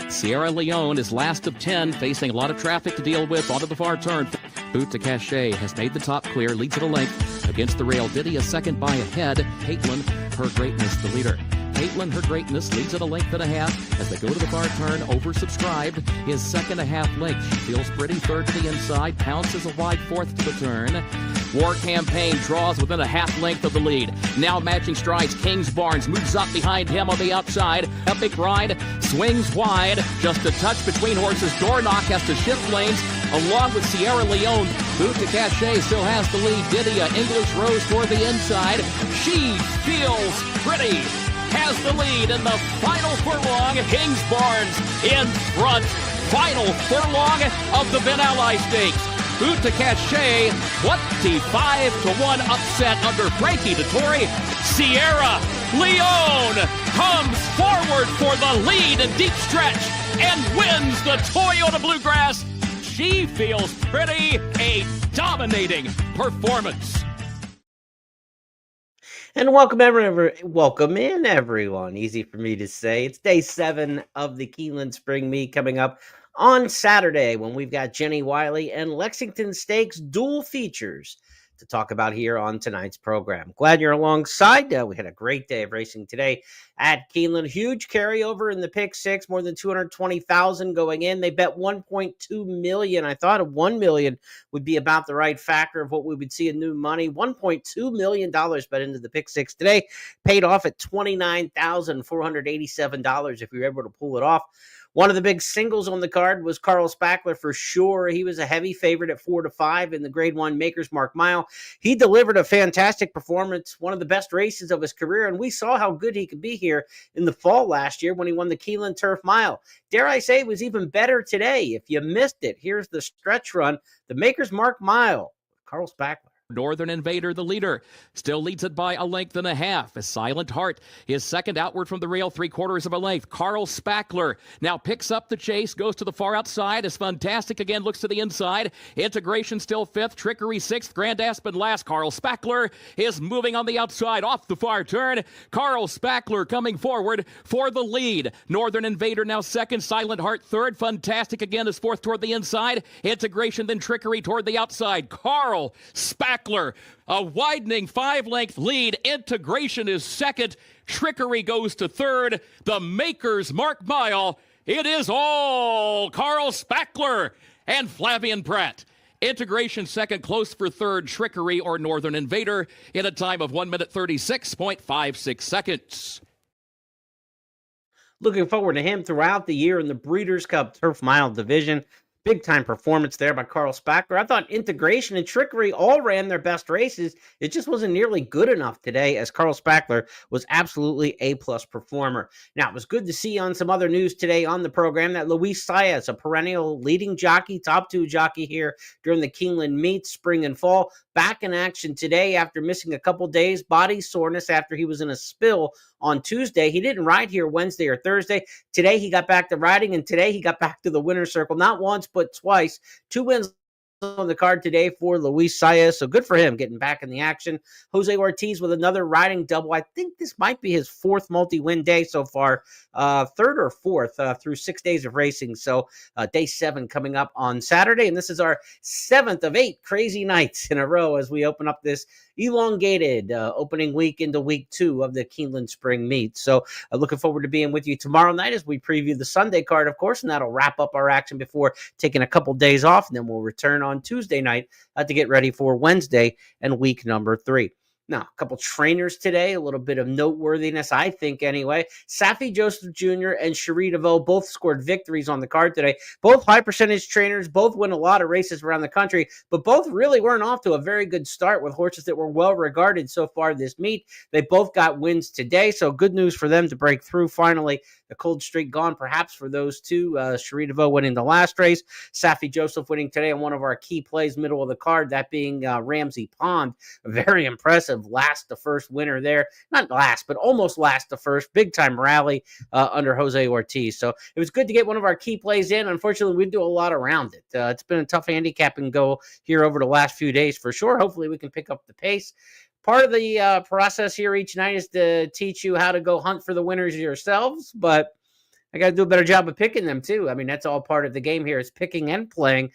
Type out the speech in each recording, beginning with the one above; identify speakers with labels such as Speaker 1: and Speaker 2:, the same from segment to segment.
Speaker 1: Sierra Leone is last of 10, facing a lot of traffic to deal with onto the far turn. Boot to Cachet has made the top clear, leads at a length against the rail. Diddy a second by a head. Caitlin, Her Greatness, the leader. Caitlin, Her Greatness leads at a length and a half as they go to the far turn. Oversubscribed is second a half length. She feels pretty third to the inside. Pounces a wide fourth to the turn. War Campaign draws within a half length of the lead. Now matching strides. Kings Barnes moves up behind him on the outside. Epic Ride swings wide. Just a touch between horses. Doorknock has to shift lanes along with Sierra Leone. Boot to Cachet still has the lead. Didia, English Rose toward the inside. She feels pretty. Has the lead in the final furlong. Kings Barnes in front. Final furlong of the Ben Ally Stakes. Boot to Cachet, 25-1 upset under Frankie Dettori. Sierra Leone comes forward for the lead in deep stretch and wins the Toyota Bluegrass. She feels pretty. A dominating performance.
Speaker 2: And welcome in, everyone. Easy for me to say. It's day 7 of the Keeneland Spring Meet coming up on Saturday when we've got Jenny Wiley and Lexington Stakes dual features to talk about here on tonight's program. Glad you're alongside. We had a great day of racing today at Keeneland. Huge carryover in the pick six, more than 220,000 going in. They bet 1.2 million. I thought of 1 million would be about the right factor of what we would see in new money. $1.2 million bet into the pick six today. Paid off at $29,487 if you're able to pull it off. One of the big singles on the card was Carl Spackler for sure. He was a heavy favorite at 4-5 in the Grade 1 Maker's Mark Mile. He delivered a fantastic performance, one of the best races of his career, and we saw how good he could be here in the fall last year when he won the Keeneland Turf Mile. Dare I say it was even better today. If you missed it, here's the stretch run, the Maker's Mark Mile, Carl Spackler.
Speaker 1: Northern Invader, the leader, still leads it by a length and a half. A Silent Heart, his second outward from the rail, 3/4 of a length. Carl Spackler now picks up the chase, goes to the far outside. Is Fantastic again, looks to the inside. Integration still fifth. Trickery sixth. Grand Aspen last. Carl Spackler is moving on the outside off the far turn. Carl Spackler coming forward for the lead. Northern Invader now second. Silent Heart third. Fantastic again is fourth toward the inside. Integration, then Trickery toward the outside. Carl Spackler, a widening 5-length lead. Integration is second. Trickery goes to third. The Maker's Mark Mile. It is all Carl Spackler and Flavian Pratt. Integration second, close for third. Trickery or Northern Invader in a time of 1 minute 36.56 seconds.
Speaker 2: Looking forward to him throughout the year in the Breeders' Cup Turf Mile division. Big-time performance there by Carl Spackler. I thought Integration and Trickery all ran their best races. It just wasn't nearly good enough today, as Carl Spackler was absolutely A-plus performer. Now, it was good to see on some other news today on the program that Luis Saez, a perennial leading jockey, top 2 jockey here during the Keeneland meets, spring and fall, back in action today after missing a couple days, body soreness after he was in a spill on Tuesday. He didn't ride here Wednesday or Thursday. Today he got back to riding, and today he got back to the winner's circle, not once, but twice. 2 wins on the card today for Luis Saez, so good for him getting back in the action. Jose Ortiz with another riding double. I think this might be his 4th multi-win day so far, 3rd or 4th through 6 days of racing. So day 7 coming up on Saturday, and this is our 7th of 8 crazy nights in a row as we open up this elongated opening week into week 2 of the Keeneland Spring Meet. So looking forward to being with you tomorrow night as we preview the Sunday card, of course, and that'll wrap up our action before taking a couple days off, and then we'll return on Tuesday night to get ready for Wednesday and week number 3. Now, a couple trainers today, a little bit of noteworthiness, I think, anyway. Safi Joseph Jr. and Cherie DeVoe both scored victories on the card today. Both high-percentage trainers, both win a lot of races around the country, but both really weren't off to a very good start with horses that were well-regarded so far this meet. They both got wins today, so good news for them to break through finally. The cold streak gone, perhaps, for those two. Cherie DeVoe winning the last race. Safi Joseph winning today on one of our key plays, middle of the card, that being Ramsey Pond. Very impressive last to first winner there. Not last, but almost last to first. Big time rally under Jose Ortiz. So it was good to get one of our key plays in. Unfortunately, we didn't do a lot around it. It's been a tough handicapping go here over the last few days for sure. Hopefully we can pick up the pace. Part of the process here each night is to teach you how to go hunt for the winners yourselves, but I got to do a better job of picking them too. I mean, that's all part of the game here is picking and playing.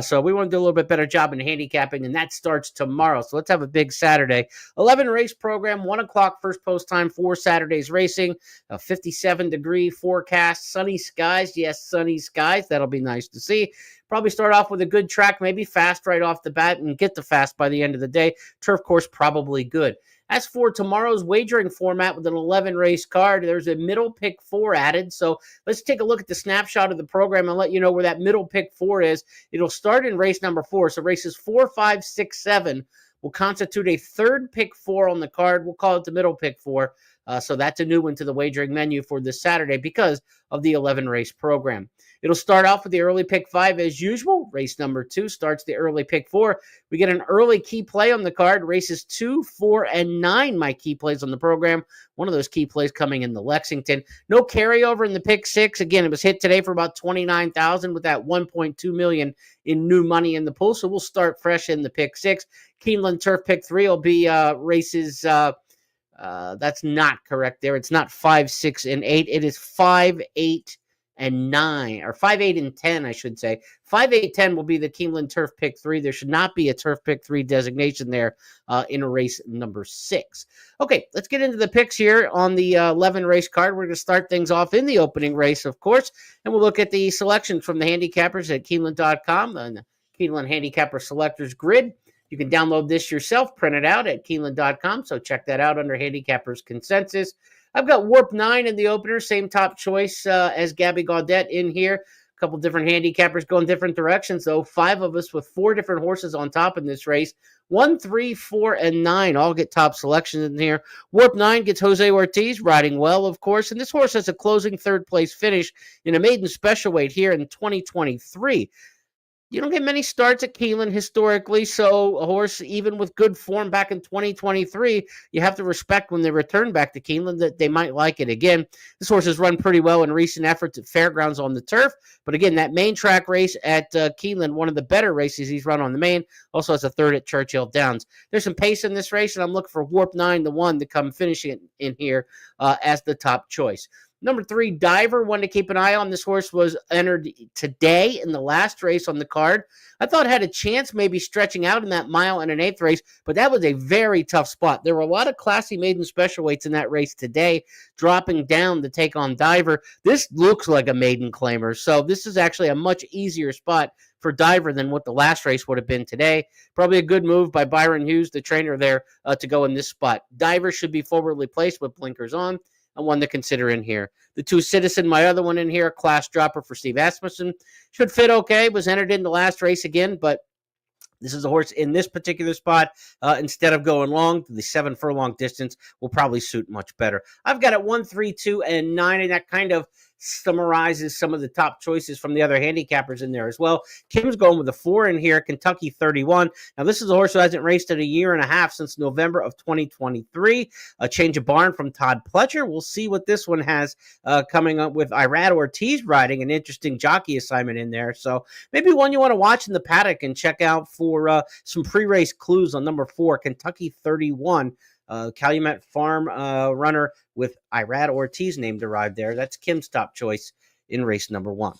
Speaker 2: So we want to do a little bit better job in handicapping, and that starts tomorrow. So let's have a big Saturday. 11 race program, 1 o'clock first post time for Saturday's racing. A 57-degree forecast, sunny skies. Yes, sunny skies. That'll be nice to see. Probably start off with a good track, maybe fast right off the bat and get the fast by the end of the day. Turf course, probably good. As for tomorrow's wagering format with an 11-race card, there's a middle pick 4 added. So let's take a look at the snapshot of the program and let you know where that middle pick 4 is. It'll start in race number 4. So races 4, 5, 6, 7 will constitute a third pick 4 on the card. We'll call it the middle pick 4. So that's a new one to the wagering menu for this Saturday because of the 11-race program. It'll start off with the early pick 5 as usual. Race number 2 starts the early pick 4. We get an early key play on the card. Races 2, 4, and 9, my key plays on the program. One of those key plays coming in the Lexington. No carryover in the pick 6. Again, it was hit today for about $29,000 with that $1.2 million in new money in the pool. So we'll start fresh in the pick 6. Keeneland Turf pick 3 will be races... that's not correct there. It's not 5, 6, and 8. It is 5, 8, and 9, or 5, 8, and 10, I should say. 5, 8, 10 will be the Keeneland Turf pick 3. There should not be a Turf pick 3 designation there in race number 6. Okay, let's get into the picks here on the 11 race card. We're going to start things off in the opening race, of course, and we'll look at the selections from the handicappers at Keeneland.com and the Keeneland Handicapper Selectors Grid. You can download this yourself, print it out at Keeneland.com, so check that out under Handicappers Consensus. I've got Warp 9 in the opener, same top choice as Gabby Gaudette in here. A couple different handicappers going different directions, though. 5 of us with 4 different horses on top in this race. 1, 3, 4, and 9 all get top selections in here. Warp 9 gets Jose Ortiz, riding well, of course, and this horse has a closing third-place finish in a maiden special weight here in 2023. You don't get many starts at Keeneland historically, so a horse, even with good form back in 2023, you have to respect when they return back to Keeneland that they might like it again. This horse has run pretty well in recent efforts at fairgrounds on the turf, but again, that main track race at Keeneland, one of the better races he's run on the main, also has a third at Churchill Downs. There's some pace in this race, and I'm looking for Warp 9, the one to come finishing in here as the top choice. Number 3, Diver, one to keep an eye on. This horse was entered today in the last race on the card. I thought it had a chance maybe stretching out in that mile and an eighth race, but that was a very tough spot. There were a lot of classy maiden special weights in that race today, dropping down to take on Diver. This looks like a maiden claimer, so this is actually a much easier spot for Diver than what the last race would have been today. Probably a good move by Byron Hughes, the trainer there, to go in this spot. Diver should be forwardly placed with blinkers on. And one to consider in here. The 2 Citizen, my other one in here, class dropper for Steve Asmussen. Should fit okay. Was entered in the last race again, but this is a horse in this particular spot. Instead of going long, the 7 furlong distance will probably suit much better. I've got it 1, 3, 2, and 9, and that kind of summarizes some of the top choices from the other handicappers in there as well. Kim's going with a 4 in here, Kentucky 31. Now, this is a horse who hasn't raced in a year and a half since November of 2023. A change of barn from Todd Pletcher. We'll see what this one has coming up with Irad Ortiz riding, an interesting jockey assignment in there. So maybe one you want to watch in the paddock and check out for some pre-race clues on number 4, Kentucky 31. Calumet Farm runner with Irad Ortiz name derived there. That's Kim's top choice in race number 1.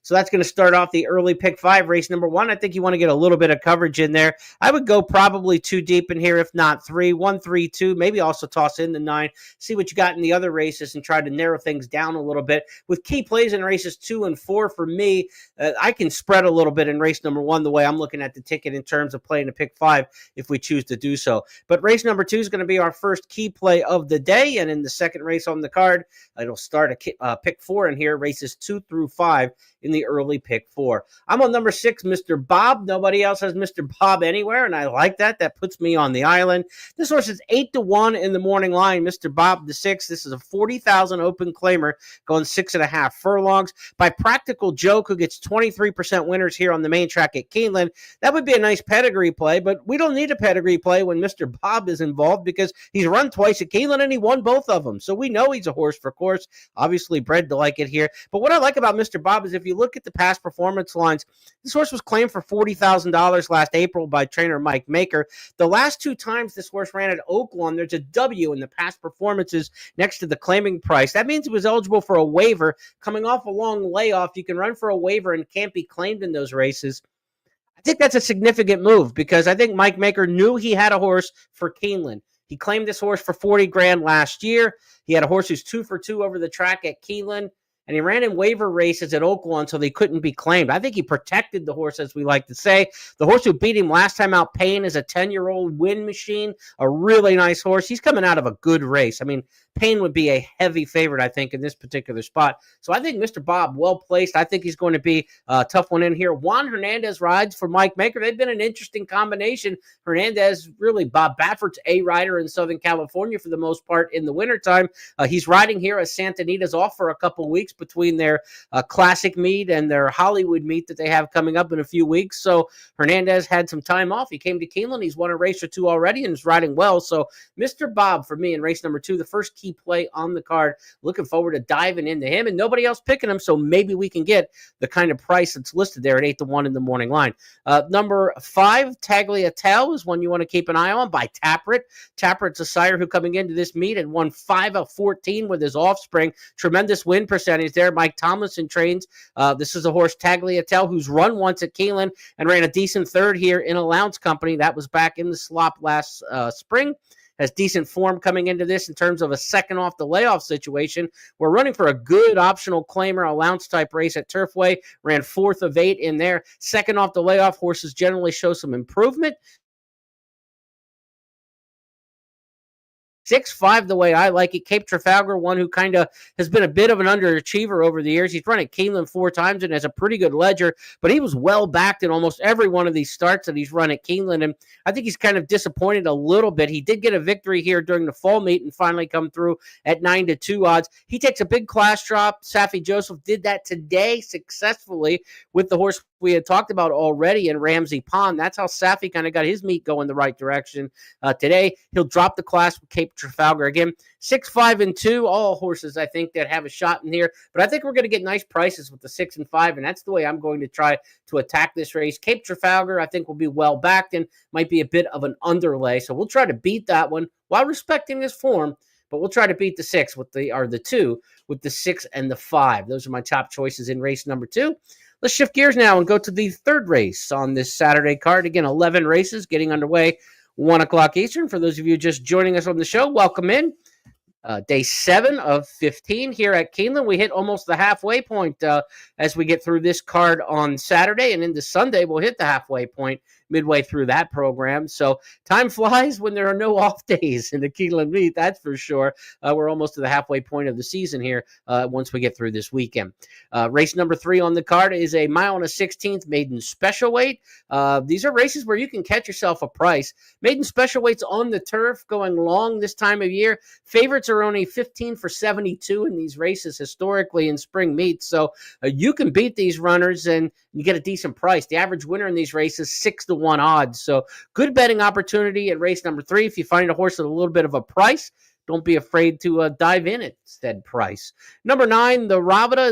Speaker 2: So that's going to start off the early pick 5, race number 1. I think you want to get a little bit of coverage in there. I would go probably 2 deep in here, if not 3. 1, 3, 2, maybe also toss in the 9. See what you got in the other races and try to narrow things down a little bit. With key plays in races 2 and 4 for me, I can spread a little bit in race number 1 the way I'm looking at the ticket in terms of playing a pick 5 if we choose to do so. But race number 2 is going to be our first key play of the day, and in the second race on the card, it'll start a pick 4 in here, races 2 through 5 in the early pick 4. I'm on number 6, Mr. Bob. Nobody else has Mr. Bob anywhere, and I like that. That puts me on the island. This horse is 8-1 in the morning line. Mr. Bob the 6. This is a 40,000 open claimer going 6.5 furlongs. By Practical Joke, who gets 23% winners here on the main track at Keeneland. That would be a nice pedigree play, but we don't need a pedigree play when Mr. Bob is involved because he's run twice at Keeneland and he won both of them. So we know he's a horse for course. Obviously bred to like it here. But what I like about Mr. Bob is if you look at the past performance lines, this horse was claimed for $40,000 last April by trainer Mike Maker. The last 2 times this horse ran at Oaklawn, there's a W in the past performances next to the claiming price. That means it was eligible for a waiver. Coming off a long layoff, you can run for a waiver and can't be claimed in those races. I think that's a significant move because I think Mike Maker knew he had a horse for Keeneland. He claimed this horse for $40,000 last year. He had a horse who's 2 for 2 over the track at Keeneland, and he ran in waiver races at Oaklawn so they couldn't be claimed. I think he protected the horse, as we like to say. The horse who beat him last time out, Payne, is a 10-year-old Win Machine, a really nice horse. He's coming out of a good race. I mean, Payne would be a heavy favorite, I think, in this particular spot. So I think Mr. Bob, well-placed. I think he's going to be a tough one in here. Juan Hernandez rides for Mike Maker. They've been an interesting combination. Hernandez, really Bob Baffert's a rider in Southern California for the most part in the wintertime. He's riding here as Santa Anita's off for a couple weeks between their classic meet and their Hollywood meet that they have coming up in a few weeks. So Hernandez had some time off. He came to Keeneland. He's won a race or 2 already and is riding well. So Mr. Bob for me in race number 2, the first key play on the card. Looking forward to diving into him and nobody else picking him. So maybe we can get the kind of price that's listed there at 8-1 in the morning line. Number 5, Tagliatelle, is one you want to keep an eye on by Taprit. Taprit's a sire who coming into this meet had won 5 of 14 with his offspring. Tremendous win percentage there. Mike Tomlinson trains. This is a horse, Tagliatelle, who's run once at Keeneland and ran a decent third here in Allowance Company. That was back in the slop last spring. Has decent form coming into this in terms of a second off the layoff situation. We're running for a good optional claimer allowance type race at Turfway. Ran 4th of 8 in there. Second off the layoff, horses generally show some improvement. 6-5 the way I like it. Cape Trafalgar, one who kind of has been a bit of an underachiever over the years. He's run at Keeneland 4 times and has a pretty good ledger, but he was well backed in almost every one of these starts that he's run at Keeneland, and I think he's kind of disappointed a little bit. He did get a victory here during the fall meet and finally come through at 9-2 odds. He takes a big class drop. Safi Joseph did that today successfully with the horse we had talked about already in Ramsey Pond. That's how Safi kind of got his meet going the right direction. Today, he'll drop the class with Cape Trafalgar. Again, 6, 5, and 2, all horses, I think, that have a shot in here. But I think we're going to get nice prices with the 6 and 5, and that's the way I'm going to try to attack this race. Cape Trafalgar, I think, will be well backed and might be a bit of an underlay. So we'll try to beat that one while respecting his form. But we'll try to beat the 6 with the 2 with the 6 and the 5. Those are my top choices in race number 2. Let's shift gears now and go to the 3rd race on this Saturday card. Again, 11 races getting underway, 1 o'clock Eastern. For those of you just joining us on the show, welcome in. Day 7 of 15 here at Keeneland. We hit almost the halfway point as we get through this card on Saturday, and into Sunday we'll hit the halfway point midway through that program. So time flies when there are no off days in the Keeneland meet, that's for sure. We're almost to the halfway point of the season here once we get through this weekend. Race number 3 on the card is a 1.16 maiden special weight. These are races where you can catch yourself a price. Maiden special weights on the turf going long this time of year. Favorites are only 15 for 72 in these races historically in spring meets. So you can beat these runners and you get a decent price. The average winner in these races, 6-1 odds. So good betting opportunity at race number 3. If you find a horse at a little bit of a price, don't be afraid to dive in at said price. Number 9, the Ravida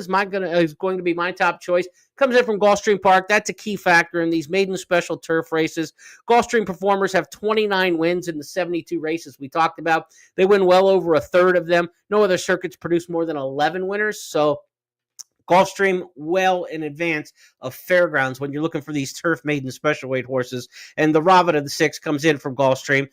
Speaker 2: is going to be my top choice. Comes in from Gulfstream Park. That's a key factor in these maiden special turf races. Gulfstream performers have 29 wins in the 72 races we talked about. They win well over a third of them. No other circuits produce more than 11 winners. So Gulfstream well in advance of Fairgrounds when you're looking for these turf maiden special weight horses. And the Ravida, the 6, comes in from Gulfstream.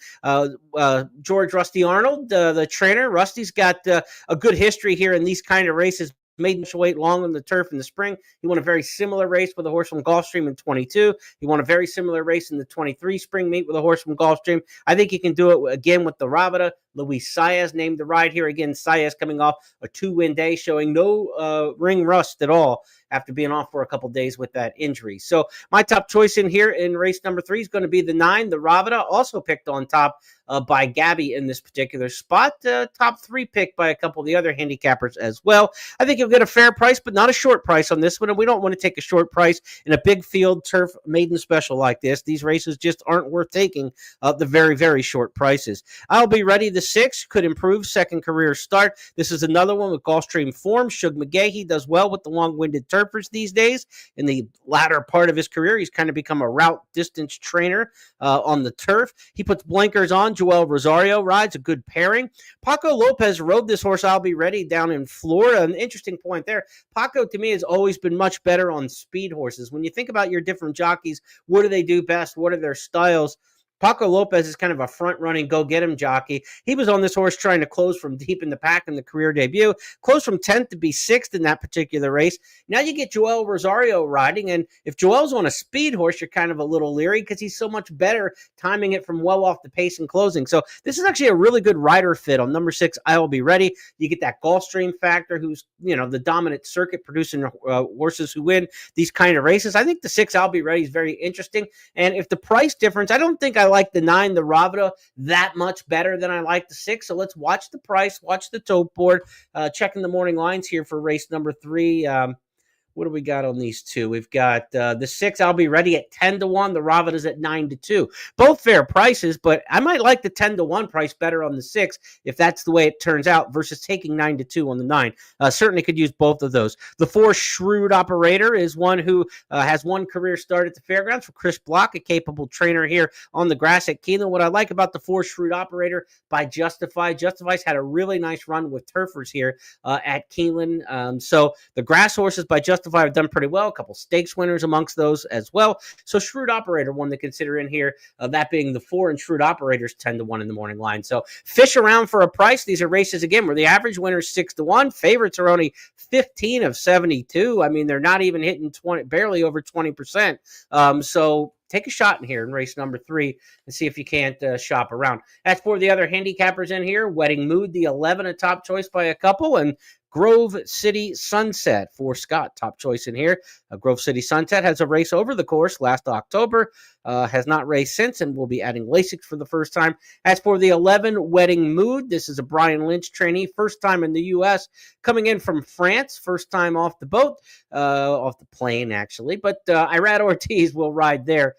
Speaker 2: George Rusty Arnold, the trainer. Rusty's got a good history here in these kind of races. Maiden special weight long on the turf in the spring. He won a very similar race with a horse from Gulfstream in 22. He won a very similar race in the 23 spring meet with a horse from Gulfstream. I think he can do it again with the Ravida. Luis Saez named the ride here. Again, Saez coming off a 2-win day, showing no ring rust at all after being off for a couple days with that injury. So my top choice in here in race number 3 is going to be the 9, the Ravida, also picked on top by Gabby in this particular spot. Top 3 picked by a couple of the other handicappers as well. I think you'll get a fair price, but not a short price on this one. And we don't want to take a short price in a big field turf maiden special like this. These races just aren't worth taking the very, very short prices. I'll be ready the 6 could improve, second career start. This is another one with Gulfstream form. Shug McGahee does well with the long-winded turfers these days. In the latter part of his career, he's kind of become a route distance trainer on the turf. He puts blinkers on. Joel Rosario rides, a good pairing. Paco Lopez rode this horse, I'll Be Ready, down in Florida. An interesting point there. Paco, to me, has always been much better on speed horses. When you think about your different jockeys, what do they do best? What are their styles? Paco Lopez is kind of a front-running, go-get-him jockey. He was on this horse trying to close from deep in the pack in the career debut, closed from 10th to be 6th in that particular race. Now you get Joel Rosario riding, and if Joel's on a speed horse, you're kind of a little leery because he's so much better timing it from well off the pace and closing. So this is actually a really good rider fit on number 6, I'll Be Ready. You get that Gulfstream factor, who's, the dominant circuit producing horses who win these kind of races. I think the 6, I'll Be Ready, is very interesting. And if the price difference, I don't think I like the 9, the Ravida, that much better than I like the 6. So let's watch the price, watch the tote board, checking the morning lines here for race number 3. What do we got on these two? We've got the 6, I'll Be Ready, at 10-1. The Ravida's at 9-2. Both fair prices, but I might like the 10-1 price better on the 6 if that's the way it turns out versus taking 9-2 on the 9. Certainly could use both of those. The 4, Shrewd Operator, is one who has one career start at the fairgrounds for Chris Block, a capable trainer here on the grass at Keeneland. What I like about the 4, Shrewd Operator by Justify's had a really nice run with turfers here at Keeneland. So the grass horses by Justify have done pretty well. A couple stakes winners amongst those as well. So Shrewd Operator, one to consider in here, that being the 4, and Shrewd Operator's 10-1 in the morning line. So fish around for a price. These are races, again, where the average winner is 6-1. Favorites are only 15 of 72. I mean, they're not even hitting 20, barely over 20%. So take a shot in here in race number 3 and see if you can't shop around. As for the other handicappers in here, Wedding Mood, the 11, a top choice by a couple, and Grove City Sunset for Scott, top choice in here. Grove City Sunset has a race over the course last October, has not raced since, and will be adding Lasix for the first time. As for the 11, Wedding Mood, this is a Brian Lynch trainee, first time in the U.S., coming in from France, first time off the boat, off the plane, actually. But Irad Ortiz will ride there.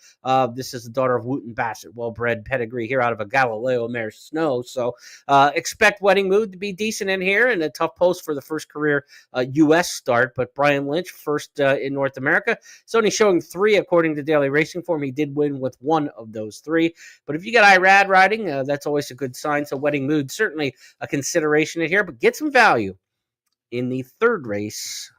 Speaker 2: This is the daughter of Wooten Bassett, well-bred pedigree here out of a Galileo mare Snow. So expect Wedding Mood to be decent in here, and a tough post for the first career U.S. start. But Brian Lynch, first in North America. It's only showing 3 according to Daily Racing Form. He did win with 1 of those 3. But if you got Irad riding, that's always a good sign. So Wedding Mood, certainly a consideration in here, but get some value in the 3rd race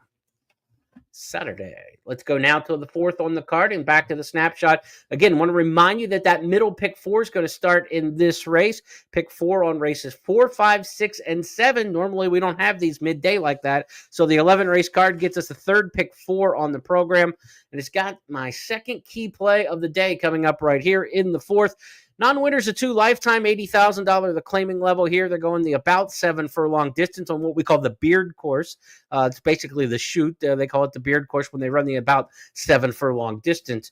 Speaker 2: Saturday. Let's go now to the 4th on the card and back to the snapshot. Again, want to remind you that middle pick 4 is going to start in this race. Pick 4 on races 4, 5, 6, and 7. Normally, we don't have these midday like that. So the 11 race card gets us the 3rd pick 4 on the program. And it's got my second key play of the day coming up right here in the 4th. Non-winners of 2 lifetime, $80,000 the claiming level here. They're going the about 7 furlong distance on what we call the beard course. It's basically the chute. They call it the beard course when they run the about 7 furlong distance.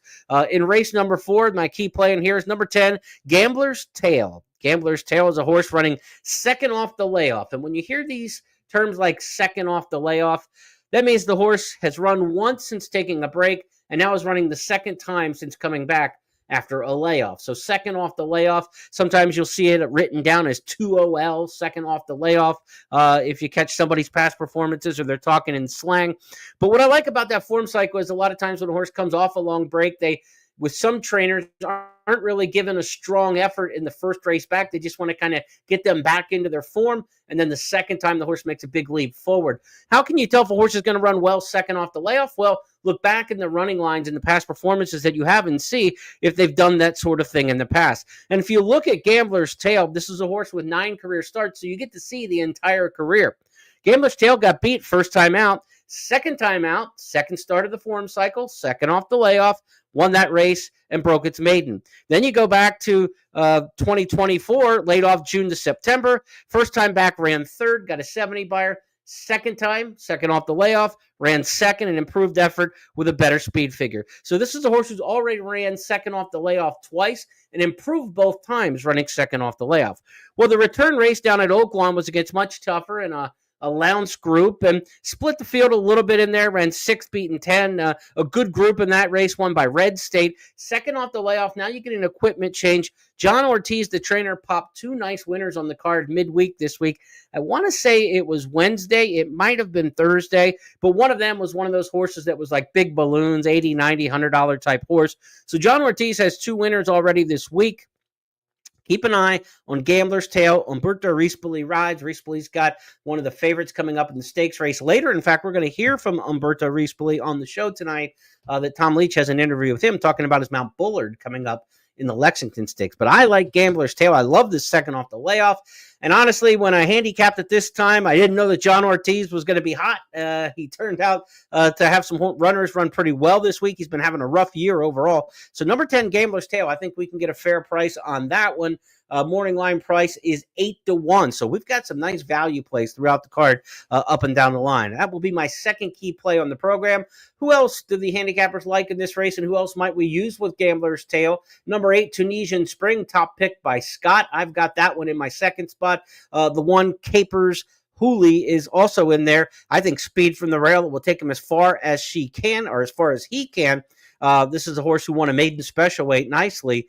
Speaker 2: In race number 4, my key play in here is number 10, Gambler's Tail. Gambler's Tail is a horse running second off the layoff. And when you hear these terms like second off the layoff, that means the horse has run once since taking a break and now is running the second time since coming back after a layoff. So second off the layoff, sometimes you'll see it written down as 2OL, second off the layoff, if you catch somebody's past performances or they're talking in slang. But what I like about that form cycle is a lot of times when a horse comes off a long break, with some trainers, aren't really given a strong effort in the first race back. They just want to kind of get them back into their form, and then the second time the horse makes a big leap forward. How can you tell if a horse is going to run well second off the layoff? Well, look back in the running lines in the past performances that you have and see if they've done that sort of thing in the past. And if you look at Gambler's Tail, this is a horse with 9 career starts, so you get to see the entire career. Gambler's Tail got beat first time out, second time out, second start of the form cycle, second off the layoff, won that race and broke its maiden. Then you go back to 2024, laid off June to September. First time back, ran third, got a 70 buyer. Second time, second off the layoff, ran second, an improved effort with a better speed figure. So this is a horse who's already ran second off the layoff twice and improved both times running second off the layoff. Well, the return race down at Oaklawn was against much tougher and a allowance group and split the field a little bit in there. Ran 6, beaten 10. A good group in that race, won by Red State. Second off the layoff. Now you get an equipment change. John Ortiz, the trainer, popped 2 nice winners on the card midweek this week. I want to say it was Wednesday. It might have been Thursday, but one of them was one of those horses that was like big balloons, $80, $90, $100 type horse. So John Ortiz has 2 winners already this week. Keep an eye on Gambler's Tale. Umberto Rispoli rides. Rispoli's got one of the favorites coming up in the stakes race later. In fact, we're going to hear from Umberto Rispoli on the show tonight that Tom Leach has an interview with him talking about his Mount Bullard coming up in the Lexington Stakes. But I like Gambler's Tale. I love this second off the layoff. And honestly, when I handicapped it this time, I didn't know that John Ortiz was going to be hot. He turned out to have some runners run pretty well this week. He's been having a rough year overall. So number 10, Gambler's Tale, I think we can get a fair price on that one. Morning line price is 8-1. So we've got some nice value plays throughout the card up and down the line. That will be my second key play on the program. Who else do the handicappers like in this race, and who else might we use with Gambler's Tale? Number 8, Tunisian Spring, top pick by Scott. I've got that one in my second spot. The one, Capers Hooley, is also in there. I think Speed from the Rail will take him as far as she can, or as far as he can. This is a horse who won a maiden special weight nicely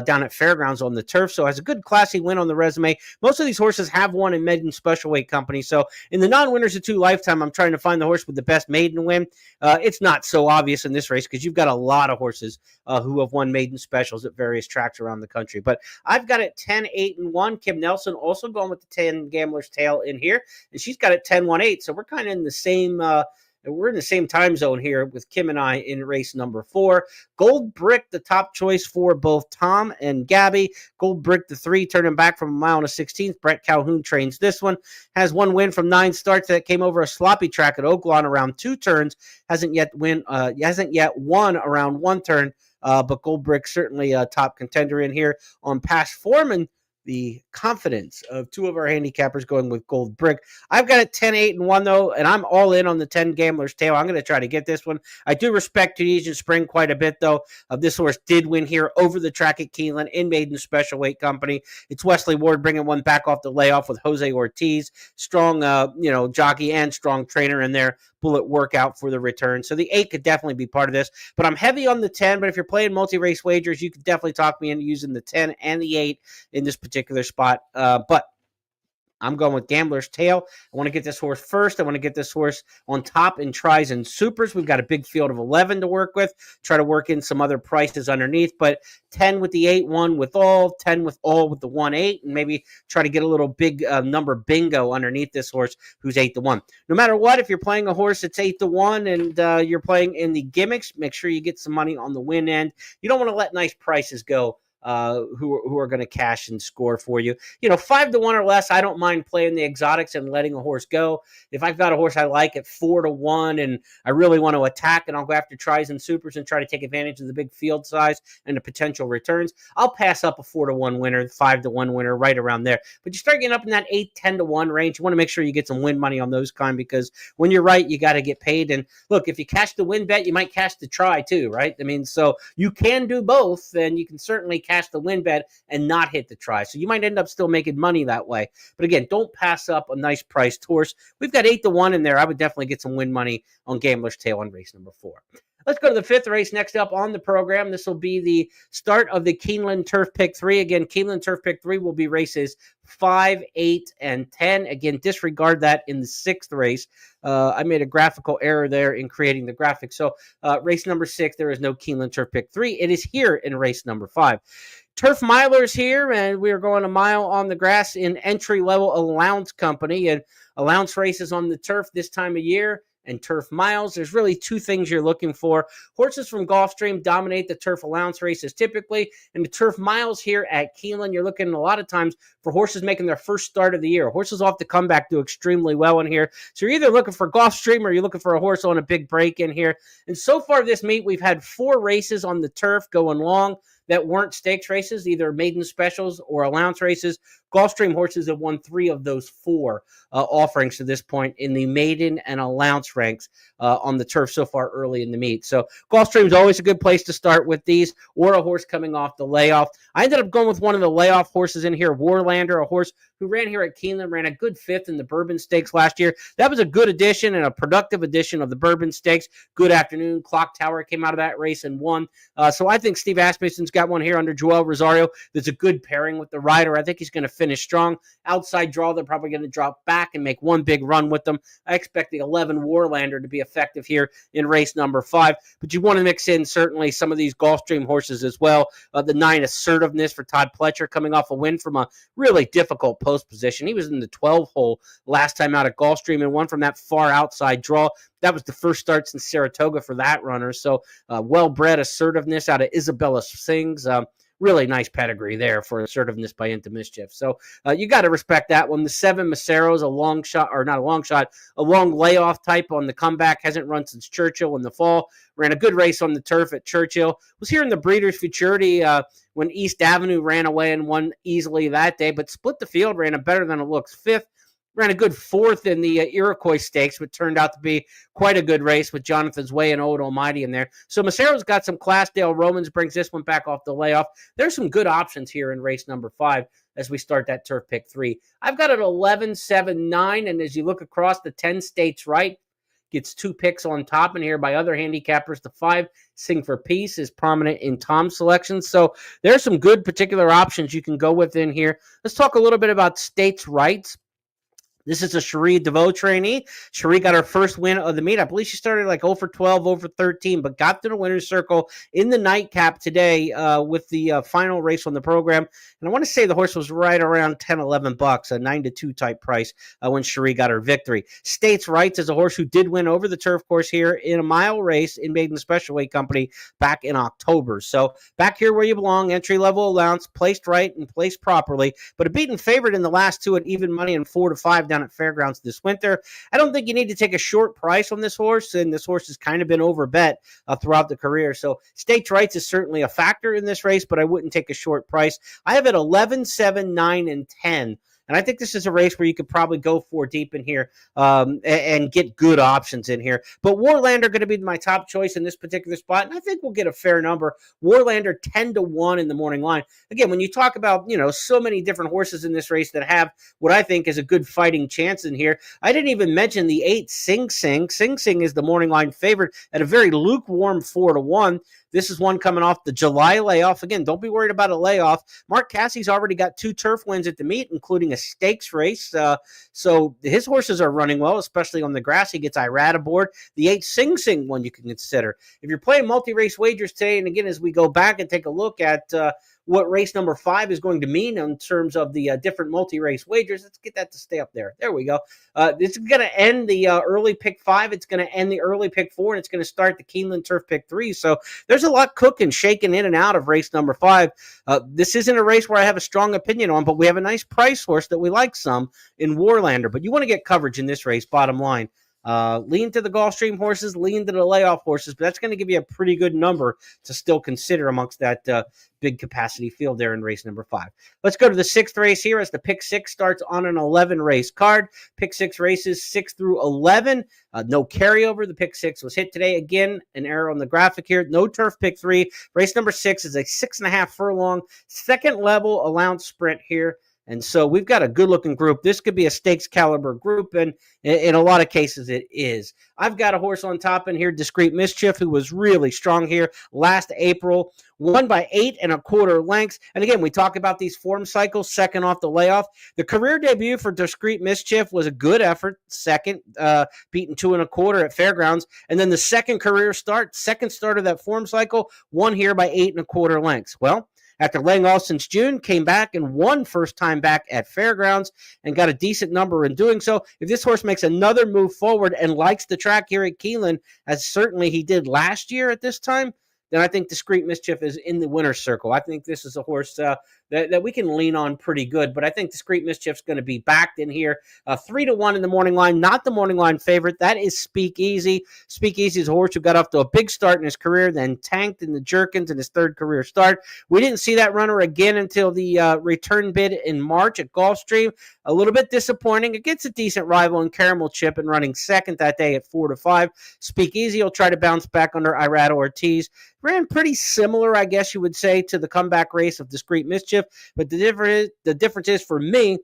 Speaker 2: down at Fairgrounds on the turf, so has a good classy win on the resume. Most of these horses have won in maiden special weight company, so in the non-winners of 2 lifetime, I'm trying to find the horse with the best maiden win. It's not so obvious in this race because you've got a lot of horses who have won maiden specials at various tracks around the country, but I've got it 10-8-1. Kim Nelson also going with the 10 Gambler's Tale in here, and she's got it 10-1-8, so we're kind of in the same we're in the same time zone here with Kim and I in race number 4. Gold Brick, the top choice for both Tom and Gabby. Gold Brick, the 3, turning back from 1 16th. Brett Calhoun trains this one. Has 1 win from 9 starts that came over a sloppy track at Oaklawn around 2 turns. Hasn't yet won around 1 turn. But Gold Brick certainly a top contender in here on past form, and the confidence of 2 of our handicappers going with Gold Brick. I've got it 10-8-1 though, and I'm all in on the 10 Gambler's Tale. I'm going to try to get this one. I do respect Tunisian Spring quite a bit though. This horse did win here over the track at Keeneland in maiden special weight company. It's Wesley Ward bringing one back off the layoff with Jose Ortiz. Strong, jockey and strong trainer in there. Bullet workout for the return. So the 8 could definitely be part of this, but I'm heavy on the 10. But if you're playing multi-race wagers, you could definitely talk me into using the 10 and the 8 in this particular spot. But I'm going with Gambler's Tale. I want to get this horse first. I want to get this horse on top in tries and supers. We've got a big field of 11 to work with. Try to work in some other prices underneath, but 10 with the 8-1 with all, 10 with all with the 1-8, and maybe try to get a little big number bingo underneath this horse who's 8-1. No matter what, if you're playing a horse that's 8-1 and you're playing in the gimmicks, make sure you get some money on the win end. You don't want to let nice prices go. Who are going to cash and score for you. 5-1 or less, I don't mind playing the exotics and letting a horse go. If I've got a horse I like at 4-1 and I really want to attack, and I'll go after tries and supers and try to take advantage of the big field size and the potential returns, I'll pass up a 4-1 winner, 5-1 winner, right around there. But you start getting up in that 8-10-1 range, you want to make sure you get some win money on those kind, because when you're right, you got to get paid. And look, if you cash the win bet, you might cash the try too, right? I mean, so you can do both, and you can certainly cash the win bet and not hit the try. So you might end up still making money that way. But again, don't pass up a nice priced horse. We've got 8-1 in there. I would definitely get some win money on Gambler's Tale on race number 4. Let's go to the 5th race next up on the program. This will be the start of the Keeneland Turf Pick 3. Again, Keeneland Turf Pick 3 will be races 5, 8, and 10. Again, disregard that in the 6th race. I made a graphical error there in creating the graphic. So race number 6, there is no Keeneland Turf Pick 3. It is here in race number 5. Turf Milers here, and we are going a mile on the grass in entry-level allowance company, and allowance races on the turf this time of year. And turf miles, there's really 2 things you're looking for. Horses from Gulfstream dominate the turf allowance races typically, and the turf miles here at Keeneland, you're looking a lot of times for horses making their first start of the year. Horses off the comeback do extremely well in here. So you're either looking for Gulfstream or you're looking for a horse on a big break in here. And so far this meet, we've had 4 races on the turf going long that weren't stakes races, either maiden specials or allowance races. Gulfstream horses have won 3 of those 4 offerings to this point in the maiden and allowance ranks on the turf so far early in the meet. So Gulfstream is always a good place to start with these, or a horse coming off the layoff. I ended up going with one of the layoff horses in here, Warlander, a horse who ran here at Keeneland, ran a good fifth in the Bourbon Stakes last year. That was a good addition and a productive addition of the Bourbon Stakes. Good afternoon. Clock Tower came out of that race and won. So I think Steve Asmussen's got one here under Joel Rosario. That's a good pairing with the rider. I think he's going to finish strong. Outside draw, they're probably going to drop back and make one big run with them. I expect the 11 Warlander to be effective here in race number 5. But you want to mix in certainly some of these Gulfstream horses as well. The 9 Assertiveness for Todd Pletcher coming off a win from a really difficult post position. He was in the 12 hole last time out at Gulfstream and won from that far outside draw. That was the first start since Saratoga for that runner. So well-bred Assertiveness out of Isabella Sings. Really nice pedigree there for Assertiveness by Into Mischief. So you got to respect that one. The 7 Macero's a long shot, or not a long shot, a long layoff type on the comeback. Hasn't run since Churchill in the fall. Ran a good race on the turf at Churchill. Was here in the Breeders' Futurity when East Avenue ran away and won easily that day, but split the field, ran a better than it looks 5th. Ran a good 4th in the Iroquois Stakes, but turned out to be quite a good race with Jonathan's Way and Old Almighty in there. So Macero's got some class. Dale Romans brings this one back off the layoff. There's some good options here in race number 5 as we start that turf pick 3. I've got it 11, 7, 9, and as you look across the 10 states right, gets 2 picks on top in here by other handicappers. The 5, Sing for Peace, is prominent in Tom's selections. So there's some good particular options you can go with in here. Let's talk a little bit about states' rights. This is a Cherie DeVoe trainee. Cherie got her first win of the meet. I believe she started like 0 for 12, 0 for 13, but got to the winner's circle in the nightcap today with the final race on the program. And I want to say the horse was right around 10, 11 bucks, a 9-2 type price when Cherie got her victory. States Rights is a horse who did win over the turf course here in a mile race in Maiden Special Weight Company back in October. So back here where you belong, entry-level allowance, placed right and placed properly, but a beaten favorite in the last 2 at even money and 4 to 5 down at Fairgrounds this winter. I don't think you need to take a short price on this horse, and this horse has kind of been overbet throughout the career. So States Rights is certainly a factor in this race, but I wouldn't take a short price. I have it 11, 7, 9, and 10. And I think this is a race where you could probably go 4 deep in here and get good options in here. But Warlander going to be my top choice in this particular spot, and I think we'll get a fair number. Warlander 10-1 in the morning line. Again, when you talk about, so many different horses in this race that have what I think is a good fighting chance in here, I didn't even mention the 8 Sing Sing. Sing Sing is the morning line favorite at a very lukewarm 4-1. This is one coming off the July layoff. Again, don't be worried about a layoff. Mark Cassie's already got 2 turf wins at the meet, including a stakes race. So his horses are running well, especially on the grass. He gets Irad aboard. The 8 Sing Sing one you can consider. If you're playing multi-race wagers today, and again, as we go back and take a look at what race number 5 is going to mean in terms of the different multi-race wagers. Let's get that to stay up there. There we go. This is going to end the early pick 5. It's going to end the early pick 4, and it's going to start the Keeneland Turf pick 3. So there's a lot cooking, shaking in and out of race number 5. This isn't a race where I have a strong opinion on, but we have a nice price horse that we like some in Warlander. But you want to get coverage in this race, bottom line. Lean to the Gulfstream horses, lean to the layoff horses, but that's going to give you a pretty good number to still consider amongst that big capacity field there in race number 5. Let's go to the 6th race here as the pick 6 starts on an 11 race card. Pick 6 races 6 through 11. No carryover. The pick 6 was hit today. Again, an error on the graphic here. No turf pick 3. Race number 6 is a 6.5 furlong, second level allowance sprint here. And so we've got a good-looking group. This could be a stakes caliber group, and in a lot of cases it is. I've got a horse on top in here, Discreet Mischief, who was really strong here last April. Won by 8 1/4 lengths. And again, we talk about these form cycles, second off the layoff. The career debut for Discreet Mischief was a good effort. Second, beaten 2 1/4 at Fairgrounds. And then the second career start, second start of that form cycle, won here by 8 1/4 lengths. Well, after laying off since June, came back and won first time back at Fairgrounds and got a decent number in doing so. If this horse makes another move forward and likes the track here at Keeneland, as certainly he did last year at this time, then I think Discreet Mischief is in the winner's circle. I think this is a horse that we can lean on pretty good, but I think Discreet Mischief's going to be backed in here. 3-1 in the morning line, not the morning line favorite. That is Speakeasy. Speakeasy is a horse who got off to a big start in his career, then tanked in the Jerkins in his 3rd career start. We didn't see that runner again until the return bid in March at Gulfstream. A little bit disappointing. Against a decent rival in Caramel Chip and running second that day at 4 to 5. Speakeasy will try to bounce back under Irad Ortiz. Ran pretty similar, I guess you would say, to the comeback race of Discreet Mischief. But the difference is for me,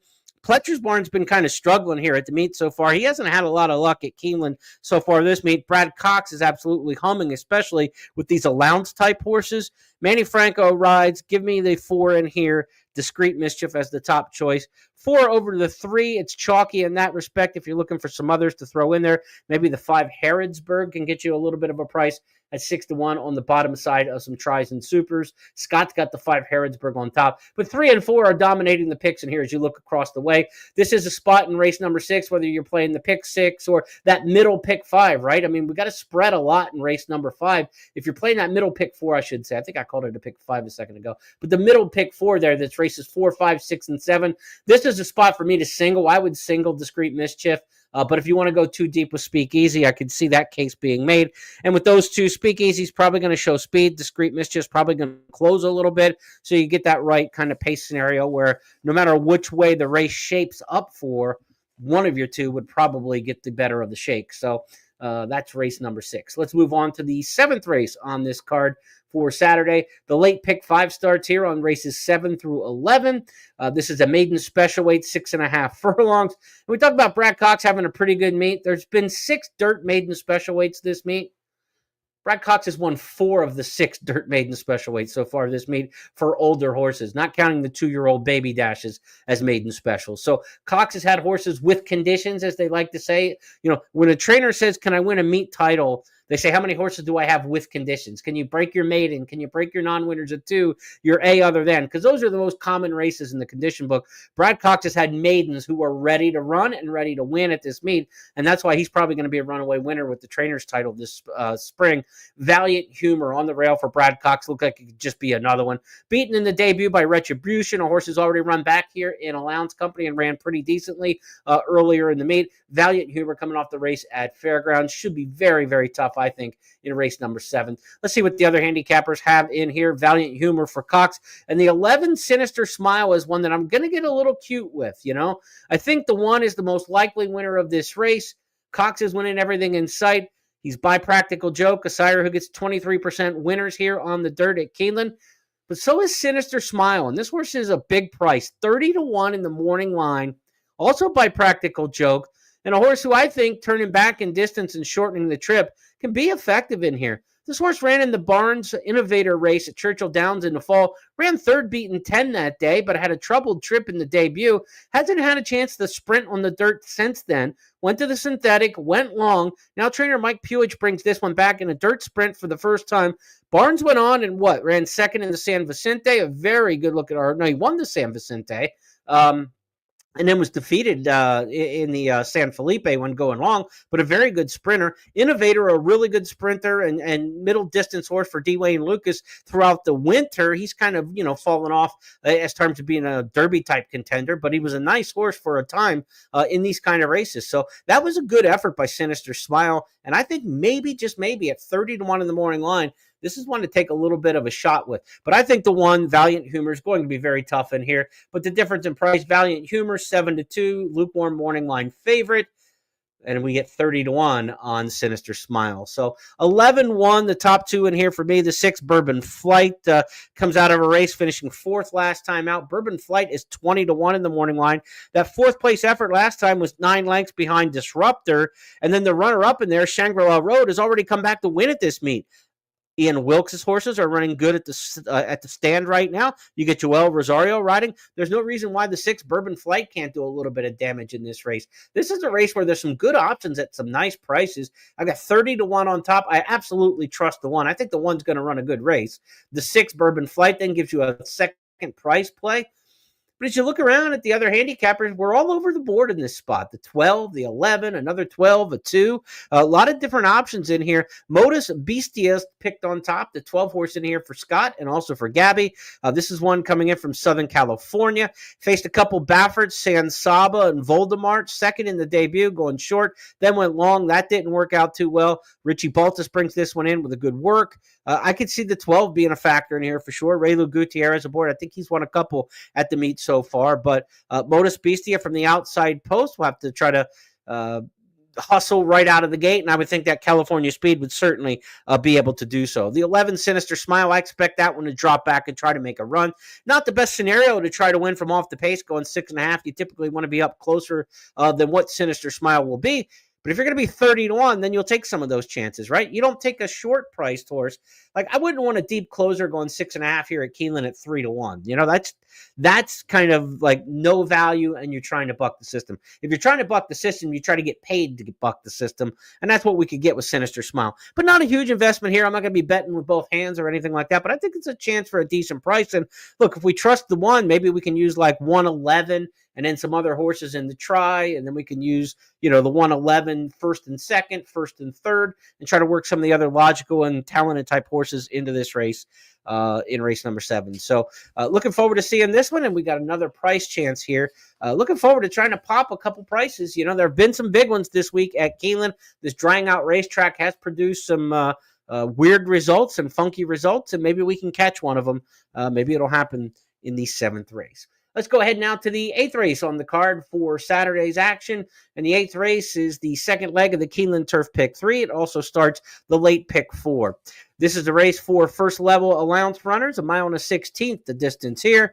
Speaker 2: Pletcher's barn's been kind of struggling here at the meet so far. He hasn't had a lot of luck at Keeneland so far this meet. Brad Cox is absolutely humming, especially with these allowance-type horses. Manny Franco rides. Give me the 4 in here. Discreet Mischief as the top choice. 4 over the 3. It's chalky in that respect. If you're looking for some others to throw in there, maybe the 5 Harrodsburg can get you a little bit of a price at 6-1 on the bottom side of some tries and supers. Scott's got the 5 Harrodsburg on top. But 3 and 4 are dominating the picks in here as you look across the way. This is a spot in race number 6, whether you're playing the pick 6 or that middle pick 5, right? I mean, we got to spread a lot in race number 5. If you're playing that middle pick 4, I should say. I think I called it a pick 5 a second ago. But the middle pick 4 there, that's races 4, 5, 6, and 7. This is a spot for me to single. I would single Discreet Mischief. But if you want to go too deep with Speakeasy, I could see that case being made. And with those two, Speakeasy's probably going to show speed. Discreet Mischief's probably going to close a little bit. So you get that right kind of pace scenario where no matter which way the race shapes up for, one of your two would probably get the better of the shake. So that's race number 6. Let's move on to the 7th race on this card for Saturday. The late pick 5 starts here on races 7 through 11. This is a maiden special weight, 6.5 furlongs. And we talked about Brad Cox having a pretty good meet. There's been 6 dirt maiden special weights this meet. Brad Cox has won 4 of the 6 dirt maiden special weights so far this meet for older horses, not counting the 2-year-old baby dashes as maiden specials. So Cox has had horses with conditions, as they like to say. You know, when a trainer says, can I win a meet title? They say, how many horses do I have with conditions? Can you break your maiden? Can you break your non-winners at 2? Your A other than? Because those are the most common races in the condition book. Brad Cox has had maidens who are ready to run and ready to win at this meet, and that's why he's probably going to be a runaway winner with the trainer's title this spring. Valiant Humor on the rail for Brad Cox. Looked like it could just be another one. Beaten in the debut by Retribution. A horse who's already run back here in Allowance Company and ran pretty decently earlier in the meet. Valiant Humor coming off the race at Fairgrounds. Should be very, very tough, I think, in race number 7. Let's see what the other handicappers have in here. Valiant Humor for Cox. And the 11 Sinister Smile is one that I'm going to get a little cute with, you know. I think the 1 is the most likely winner of this race. Cox is winning everything in sight. He's by Practical Joke, a sire who gets 23% winners here on the dirt at Keeneland. But so is Sinister Smile. And this horse is a big price, 30-1 in the morning line. Also by Practical Joke. And a horse who I think, turning back in distance and shortening the trip, can be effective in here. This horse ran in the Barnes Innovator race at Churchill Downs in the fall. Ran 3rd beaten 10 that day, but had a troubled trip in the debut. Hasn't had a chance to sprint on the dirt since then. Went to the synthetic, went long. Now trainer Mike Puich brings this one back in a dirt sprint for the first time. Barnes went on and ran 2nd in the San Vicente. A very good look at he won the San Vicente. And then was defeated in the San Felipe when going long, but a very good sprinter. Innovator, a really good sprinter and middle distance horse for D. Wayne Lucas throughout the winter. He's kind of, fallen off as terms of being a Derby-type contender, but he was a nice horse for a time in these kind of races. So that was a good effort by Sinister Smile, and I think maybe, just maybe, at 30-1 in the morning line, this is one to take a little bit of a shot with. But I think the 1, Valiant Humor, is going to be very tough in here. But the difference in price, Valiant Humor, 7-2, lukewarm morning line favorite. And we get 30-1 on Sinister Smile. So 11-1, the top 2 in here for me. The 6, Bourbon Flight, comes out of a race, finishing 4th last time out. Bourbon Flight is 20-1 in the morning line. That 4th place effort last time was 9 lengths behind Disruptor. And then the runner-up in there, Shangri-La Road, has already come back to win at this meet. Ian Wilkes' horses are running good at the stand right now. You get Joel Rosario riding. There's no reason why the 6 Bourbon Flight can't do a little bit of damage in this race. This is a race where there's some good options at some nice prices. I got 30-1 on top. I absolutely trust the 1. I think the 1's going to run a good race. The 6 Bourbon Flight then gives you a second price play. But as you look around at the other handicappers, we're all over the board in this spot. The 12, the 11, another 12, a 2. A lot of different options in here. Modus Bestia picked on top. The 12 horse in here for Scott and also for Gabby. This is one coming in from Southern California. Faced a couple Baffords, San Saba and Voldemort. 2nd in the debut, going short. Then went long. That didn't work out too well. Richie Baltus brings this one in with a good work. I could see the 12 being a factor in here for sure. Raylu Gutierrez aboard. I think he's won a couple at the meet so far. But Modus Bestia from the outside post, we'll have to try to hustle right out of the gate, and I would think that California Speed would certainly be able to do so. The 11 Sinister Smile, I expect that one to drop back and try to make a run. Not the best scenario to try to win from off the pace, going 6.5. You typically want to be up closer than what Sinister Smile will be. But if you're going to be 30-1, then you'll take some of those chances, right? You don't take a short-priced horse. Like, I wouldn't want a deep closer going 6.5 here at Keeneland at 3-1. You know, that's kind of like no value, and you're trying to buck the system. If you're trying to buck the system, you try to get paid to buck the system, and that's what we could get with Sinister Smile. But not a huge investment here. I'm not going to be betting with both hands or anything like that, but I think it's a chance for a decent price. And look, if we trust the one, maybe we can use like 111 and then some other horses in the try, and then we can use, the 111 first and second, first and third, and try to work some of the other logical and talented type horses into this race in race number 7. So looking forward to seeing this one, and we got another price chance here. Looking forward to trying to pop a couple prices. There have been some big ones this week at Keeneland. This drying out racetrack has produced some weird results and funky results, and maybe we can catch one of them. Maybe it'll happen in the 7th race. Let's go ahead now to the 8th race on the card for Saturday's action. And the 8th race is the second leg of the Keeneland Turf Pick 3. It also starts the late Pick 4. This is the race for first level allowance runners, 1 mile and 1/16 the distance here.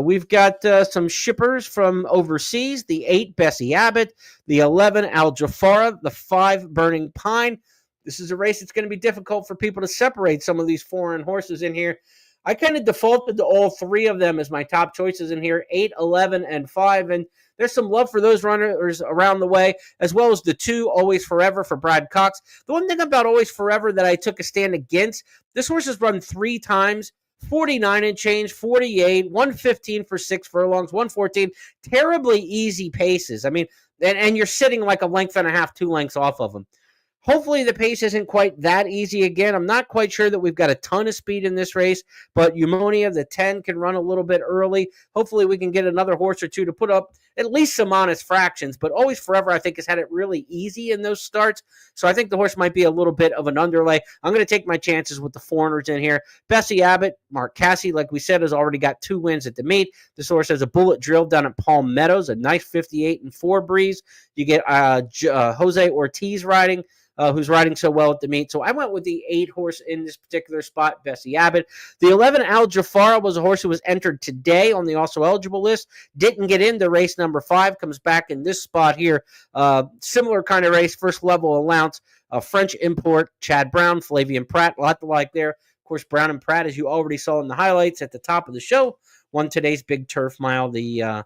Speaker 2: We've got some shippers from overseas, the 8 Bessie Abbott, the 11 Al Jafara, the 5 Burning Pine. This is a race that's going to be difficult for people to separate some of these foreign horses in here. I kind of defaulted to all 3 of them as my top choices in here, 8, 11, and 5. And there's some love for those runners around the way, as well as the 2, Always Forever for Brad Cox. The one thing about Always Forever that I took a stand against, this horse has run 3 times, 49 and change, 48, 115 for 6 furlongs, 114. Terribly easy paces. I mean, and you're sitting like a length and a half, 2 lengths off of them. Hopefully the pace isn't quite that easy again. I'm not quite sure that we've got a ton of speed in this race, but Eumonia, the 10, can run a little bit early. Hopefully we can get another horse or 2 to put up at least some honest fractions, but Always Forever, I think, has had it really easy in those starts, so I think the horse might be a little bit of an underlay. I'm going to take my chances with the foreigners in here. Bessie Abbott, Mark Casse, like we said, has already got 2 wins at the meet. This horse has a bullet drill down at Palm Meadows, a nice 58-4 breeze. You get Jose Ortiz riding, who's riding so well at the meet. So I went with the 8 horse in this particular spot, Bessie Abbott. The 11 Al Jafara was a horse who was entered today on the also eligible list. Didn't get into race number 5. Comes back in this spot here. Similar kind of race, first level allowance. French import, Chad Brown, Flavian Pratt, a lot to like there. Of course, Brown and Pratt, as you already saw in the highlights at the top of the show, won today's big turf mile, the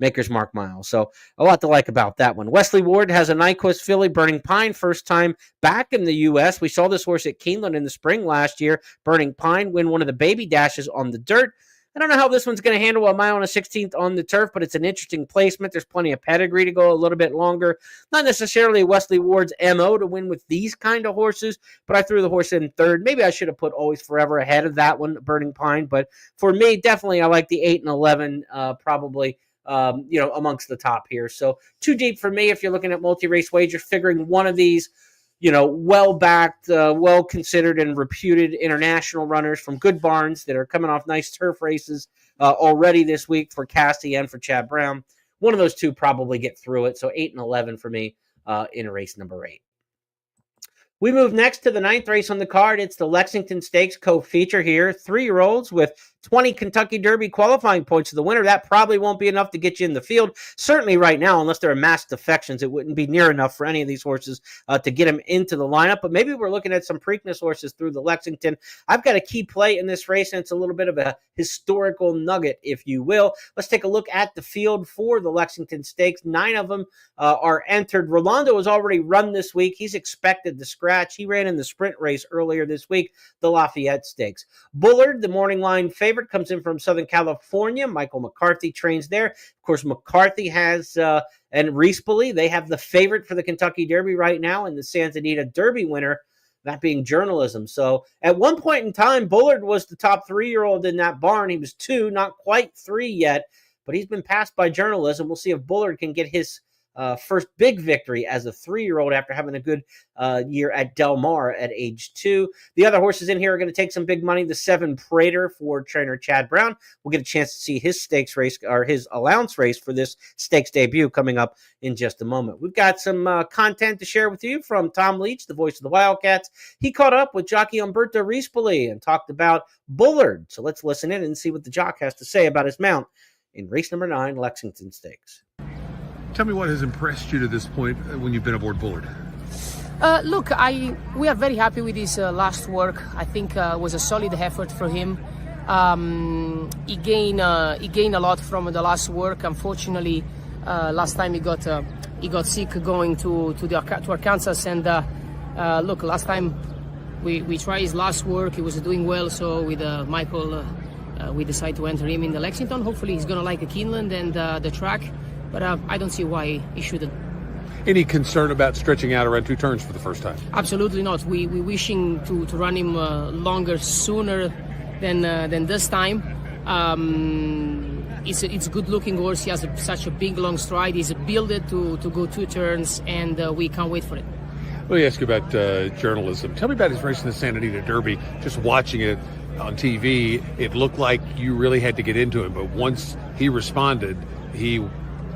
Speaker 2: Maker's Mark Mile. So a lot to like about that one. Wesley Ward has a Nyquist filly, Burning Pine, first time back in the U.S. We saw this horse at Keeneland in the spring last year. Burning Pine win one of the baby dashes on the dirt. I don't know how this one's going to handle 1 mile and 1/16 on the turf, but it's an interesting placement. There's plenty of pedigree to go a little bit longer. Not necessarily Wesley Ward's MO to win with these kind of horses, but I threw the horse in third. Maybe I should have put Always Forever ahead of that one, Burning Pine, but for me, definitely I like the 8 and 11 probably amongst the top here. So too deep for me if you're looking at multi-race wagers, figuring one of these, well-backed, well-considered and reputed international runners from good barns that are coming off nice turf races already this week for Cassie and for Chad Brown. One of those 2 probably get through it. So 8 and 11 for me in race number 8. We move next to the 9th race on the card. It's the Lexington Stakes co-feature here. 3-year-olds with 20 Kentucky Derby qualifying points to the winner. That probably won't be enough to get you in the field. Certainly right now, unless there are mass defections, it wouldn't be near enough for any of these horses to get them into the lineup. But maybe we're looking at some Preakness horses through the Lexington. I've got a key play in this race, and it's a little bit of a historical nugget, if you will. Let's take a look at the field for the Lexington Stakes. 9 of them are entered. Rolando has already run this week. He's expected to scratch. He ran in the sprint race earlier this week, the Lafayette Stakes. Bullard, the morning line favorite, comes in from Southern California. Michael McCarthy trains there. Of course, McCarthy has, and Reespoli, they have the favorite for the Kentucky Derby right now, and the Santa Anita Derby winner, that being Journalism. So at one point in time, Bullard was the top 3-year-old in that barn. He was 2, not quite 3 yet, but he's been passed by Journalism. We'll see if Bullard can get his first big victory as a 3-year-old after having a good year at Del Mar at age 2. The other horses in here are going to take some big money. The 7 Prater for trainer Chad Brown. We'll get a chance to see his stakes race or his allowance race for this stakes debut coming up in just a moment. We've got some content to share with you from Tom Leach, the voice of the Wildcats. He caught up with jockey Umberto Rispoli and talked about Bullard. So let's listen in and see what the jock has to say about his mount in race number 9, Lexington Stakes.
Speaker 3: Tell me what has impressed you to this point when you've been aboard Bullard.
Speaker 4: Look, we are very happy with his last work. I think it was a solid effort for him. He gained a lot from the last work. Unfortunately, last time he got sick going to Arkansas. And look, last time we tried his last work. He was doing well. So with Michael, we decided to enter him in the Lexington. Hopefully, he's gonna like the Keeneland and the track. But I don't see why he shouldn't.
Speaker 3: Any concern about stretching out around 2 turns for the first time?
Speaker 4: Absolutely not. We wishing to run him longer, sooner than this time. It's a good-looking horse. He has such a big, long stride. He's built to go 2 turns, and we can't wait for it.
Speaker 3: Let me ask you about journalism. Tell me about his race in the Santa Anita Derby. Just watching it on TV, it looked like you really had to get into him, but once he responded, he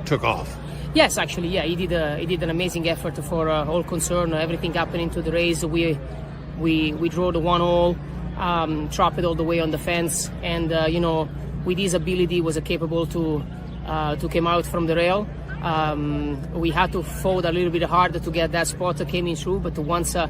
Speaker 3: took off.
Speaker 4: Yes, actually, yeah, he did an amazing effort for all concern, everything happening to the race. We drew the 1-hole, trapped it all the way on the fence, and with his ability, was capable to come out from the rail. We had to fold a little bit harder to get that spot that came in through, but once I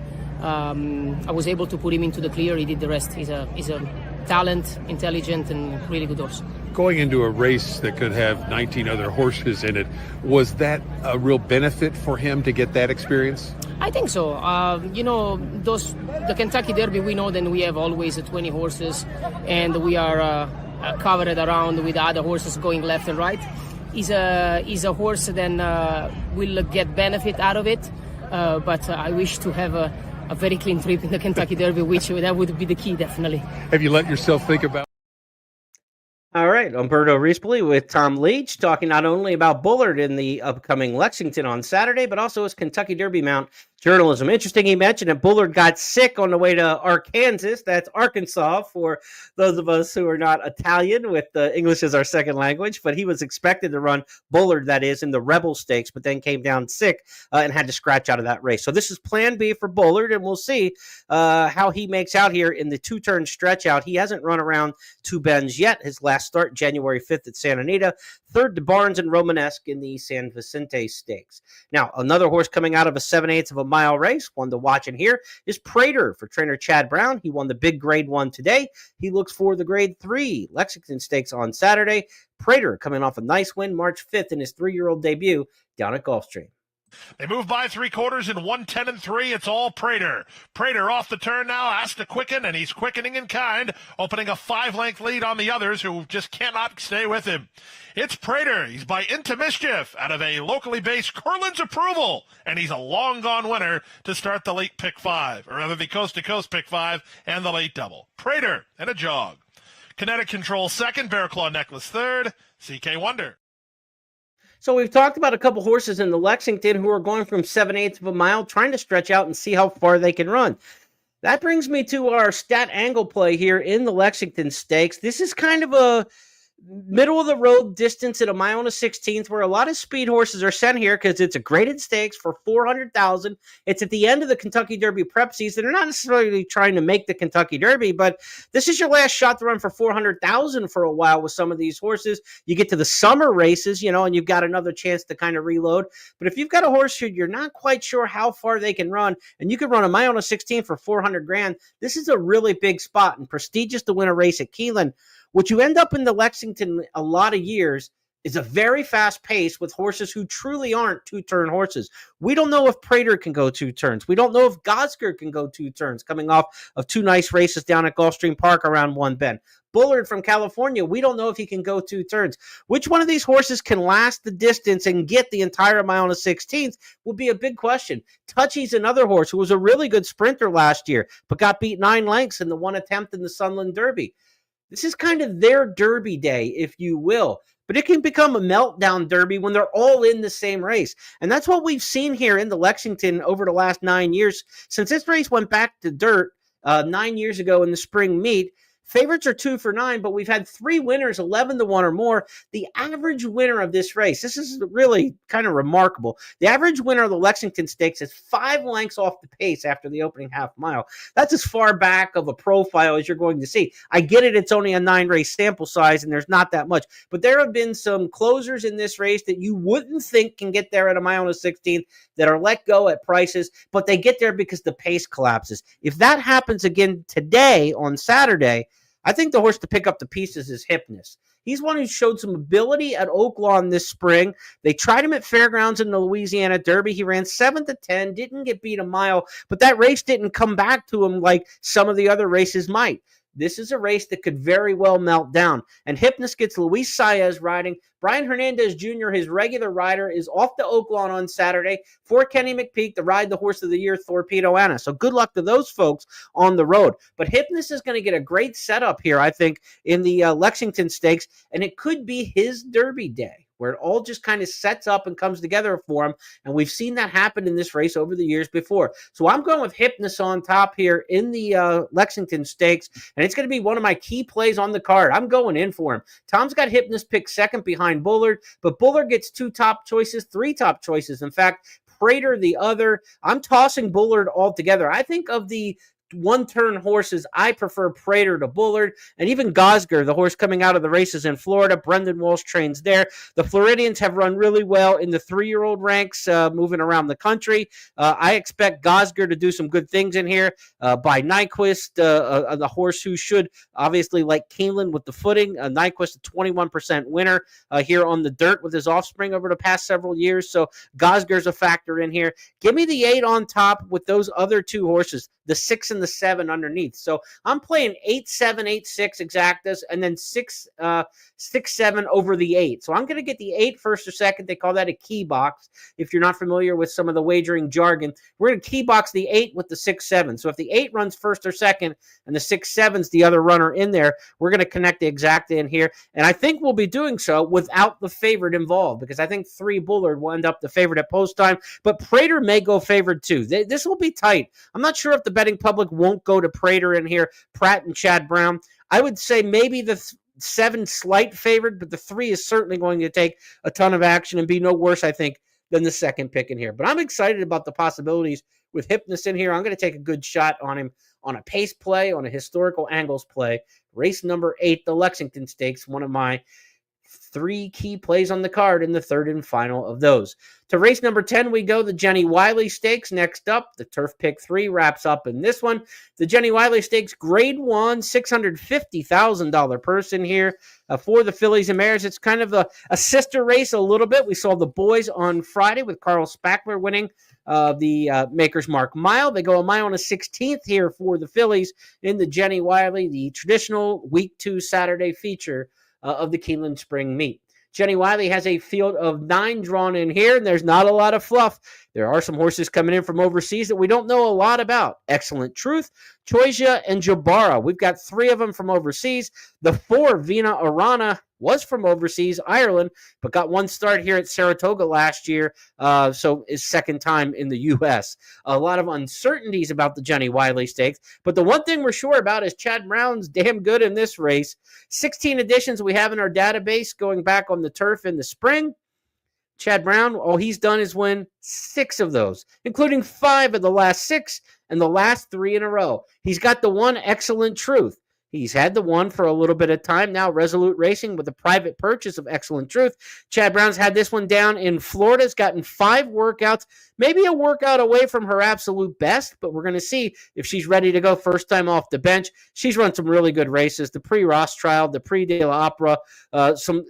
Speaker 4: was able to put him into the clear, he did the rest. He's a talent, intelligent, and really good horse.
Speaker 3: Going into a race that could have 19 other horses in it, was that a real benefit for him to get that experience?
Speaker 4: I think so. The Kentucky Derby, we know that we have always 20 horses, and we are covered around with other horses going left and right. He's a horse that will get benefit out of it, but I wish to have a very clean trip in the Kentucky Derby, which that would be the key, definitely.
Speaker 3: Have you let yourself think about?
Speaker 2: All right, Umberto Rispoli with Tom Leach talking not only about Bullard in the upcoming Lexington on Saturday, but also his Kentucky Derby mount journalism. Interesting, he mentioned that Bullard got sick on the way to Arkansas. That's Arkansas for those of us who are not Italian with English as our second language, but he was expected to run Bullard, that is, in the Rebel Stakes, but then came down sick and had to scratch out of that race. So this is plan B for Bullard, and we'll see how he makes out here in the 2-turn stretch out. He hasn't run around 2 bends yet. His last start, January 5th at Santa Anita, 3rd to Barnes and Romanesque in the San Vicente Stakes. Now, another horse coming out of a 7/8 of a mile race, one to watch in here, is Prater for trainer Chad Brown. He won the big grade 1 today. He looks for the grade 3 Lexington Stakes on Saturday. Prater coming off a nice win March 5th in his 3-year-old debut down at Gulfstream.
Speaker 5: They move by 3/4 in 1:10-3. It's all Prater. Prater off the turn now, asked to quicken, and he's quickening in kind, opening a 5-length lead on the others who just cannot stay with him. It's Prater. He's by Into Mischief out of a locally based Curlin's Approval, and he's a long-gone winner to start the late pick 5, or rather the coast-to-coast pick 5 and the late double. Prater and a jog. Kinetic Control second, Bear Claw Necklace third, CK Wonder.
Speaker 2: So we've talked about a couple horses in the Lexington who are going from 7/8 of a mile, trying to stretch out and see how far they can run. That brings me to our stat angle play here in the Lexington Stakes. This is kind of a middle of the road distance at 1.16 where a lot of speed horses are sent here because it's a graded stakes for $400,000. It's at the end of the Kentucky Derby prep season. They're not necessarily trying to make the Kentucky Derby, but this is your last shot to run for $400,000 for a while with some of these horses. You get to the summer races, and you've got another chance to kind of reload. But if you've got a horse who you're not quite sure how far they can run, and you can run a 1.16 for $400,000, this is a really big spot and prestigious to win a race at Keeneland. What you end up in the Lexington a lot of years is a very fast pace with horses who truly aren't 2-turn horses. We don't know if Prater can go 2 turns. We don't know if Gosker can go 2 turns, coming off of 2 nice races down at Gulfstream Park around 1 bend. Bullard from California, we don't know if he can go 2 turns. Which one of these horses can last the distance and get the entire 1.16 will be a big question. Touchy's another horse who was a really good sprinter last year, but got beat 9 lengths in the 1 attempt in the Sunland Derby. This is kind of their Derby day, if you will. but it can become a meltdown derby when they're all in the same race. And that's what we've seen here in the Lexington over the last 9 years. Since this race went back to dirt 9 years ago in the spring meet, favorites are 2 for 9, but we've had 3 winners, 11-1 or more. The average winner of this race, this is really kind of remarkable. The average winner of the Lexington Stakes is 5 lengths off the pace after the opening half mile. That's as far back of a profile as you're going to see. I get it, it's only a 9-race sample size, and there's not that much. But there have been some closers in this race that you wouldn't think can get there at a mile and a 16th that are let go at prices, but they get there because the pace collapses. If that happens again today on Saturday, I think the horse to pick up the pieces is Hypnus. He's one who showed some ability at Oaklawn this spring. They tried him at Fairgrounds in the Louisiana Derby. He ran 7-10, didn't get beat a mile, but that race didn't come back to him like some of the other races might. This is a race that could very well melt down. And Hypnus gets Luis Saez riding. Brian Hernandez Jr., his regular rider, is off to Oaklawn on Saturday for Kenny McPeek to ride the horse of the year, Torpedo Anna. So good luck to those folks on the road. But Hypnus is going to get a great setup here, I think, in the Lexington Stakes, and it could be his Derby day, where it all just kind of sets up and comes together for him. And we've seen that happen in this race over the years before. So I'm going with Hypnus on top here in the Lexington Stakes, and it's going to be one of my key plays on the card. I'm going in for him. Tom's got Hypnus picked second behind Bullard, but Bullard gets 2 top choices, 3 top choices. In fact, Prater the other. I'm tossing Bullard altogether. I think of the one-turn horses, I prefer Prater to Bullard, and even Gosger, the horse coming out of the races in Florida. Brendan Walsh trains there. The Floridians have run really well in the 3-year-old ranks, moving around the country. I expect Gosger to do some good things in here. By Nyquist, the horse who should obviously like Keeneland with the footing. Nyquist, a 21% winner here on the dirt with his offspring over the past several years. So Gosger's a factor in here. Give me the 8 on top with those other 2 horses, the 6 and the 7 underneath. So I'm playing 8-7, 8-6 exactas, and then 6-7 over the 8. So I'm going to get the 8 first or second. They call that a key box. If you're not familiar with some of the wagering jargon, we're going to key box the 8 with the 6-7. So if the 8 runs first or second and the 6-7's the other runner in there, we're going to connect the exacta in here. And I think we'll be doing so without the favorite involved, because I think 3 Bullard will end up the favorite at post time, but Prater may go favored too. This will be tight. I'm not sure if the betting public won't go to Prater in here, Pratt and Chad Brown. I would say maybe the 7 slight favored, but the 3 is certainly going to take a ton of action and be no worse, I think, than the second pick in here. But I'm excited about the possibilities with Hypnus in here. I'm going to take a good shot on him on a pace play, on a historical angles play. Race number 8, the Lexington Stakes, one of my 3 key plays on the card in the third and final of those. To race number 10, we go. The Jenny Wiley Stakes next up. The Turf Pick 3 wraps up in this one. The Jenny Wiley Stakes, Grade 1, $650,000 person here for the fillies and mares. It's kind of a sister race a little bit. We saw the boys on Friday with Carl Spackler winning the Maker's Mark Mile. They go a mile and a 16th here for the fillies in the Jenny Wiley, the traditional Week 2 Saturday feature of the Keeneland Spring Meet. Jenny Wiley has a field of 9 drawn in here, and there's not a lot of fluff. There are some horses coming in from overseas that we don't know a lot about. Excellent Truth, Choisia, and Jabara. We've got 3 of them from overseas. The 4, Vina Arana, was from overseas, Ireland, but got 1 start here at Saratoga last year, so is second time in the U.S. A lot of uncertainties about the Jenny Wiley Stakes, but the one thing we're sure about is Chad Brown's damn good in this race. 16 editions we have in our database going back on the turf in the spring. Chad Brown, all he's done is win 6 of those, including 5 of the last 6 and the last 3 in a row. He's got the 1 Excellent Truth. He's had the 1 for a little bit of time now. Resolute Racing with a private purchase of Excellent Truth. Chad Brown's had this one down in Florida. Has gotten 5 workouts, maybe a workout away from her absolute best, but we're going to see if she's ready to go first time off the bench. She's run some really good races. The pre-Ross trial, the pre-De La Opera, some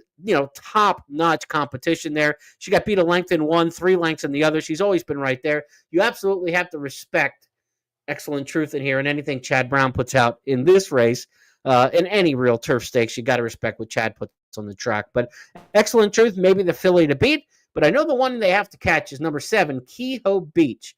Speaker 2: top-notch competition there. She got beat a length in one, 3 lengths in the other. She's always been right there. You absolutely have to respect Excellent Truth in here, and anything Chad Brown puts out in this race, in any real turf stakes, you got to respect what Chad puts on the track. But Excellent Truth, maybe the filly to beat, but I know the one they have to catch is number 7, Kehoe Beach.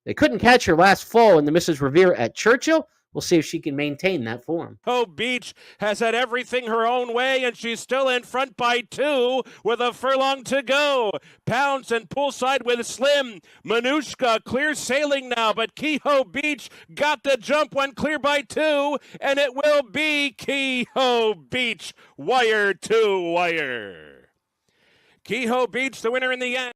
Speaker 2: They couldn't catch her last fall in the Mrs. Revere at Churchill. we'll see if she can maintain that form.
Speaker 6: Beach has had everything her own way, and she's still in front by 2 with a furlong to go. Pounce and poolside with Slim. Manushka clear sailing now, but Kehoe Beach got the jump, went clear by 2, and it will be Kehoe Beach, wire to wire. Kehoe Beach, the winner in the end.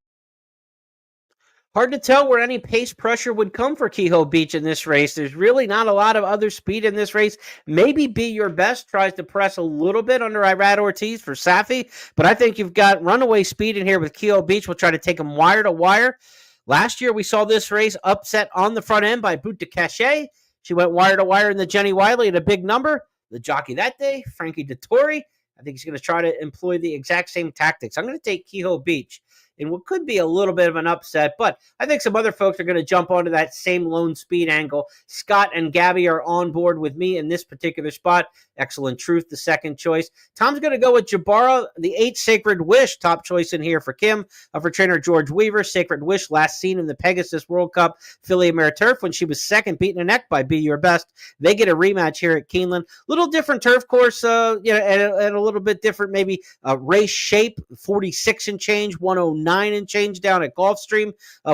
Speaker 2: Hard to tell where any pace pressure would come for Kehoe Beach in this race. There's really not a lot of other speed in this race. Maybe Be Your Best tries to press a little bit under Irad Ortiz for Safi, but I think you've got runaway speed in here with Kehoe Beach. We'll try to take them wire to wire. Last year, we saw this race upset on the front end by Boot de Cachet. She went wire to wire in the Jenny Wiley at a big number. The jockey that day, Frankie Dettori, I think he's going to try to employ the exact same tactics. I'm going to take Kehoe Beach in what could be a little bit of an upset, but I think some other folks are going to jump onto that same lone speed angle. Scott and Gabby are on board with me in this particular spot. Excellent Truth, the second choice. Tom's going to go with Jabara, the 8 Sacred Wish, top choice in here for Kim, for trainer George Weaver. Sacred Wish, last seen in the Pegasus World Cup Filly Ameriturf when she was second, beaten a neck by Be Your Best. They get a rematch here at Keeneland. Little different turf course, and a little bit different maybe race shape, 46 and change, 109 and change down at Gulfstream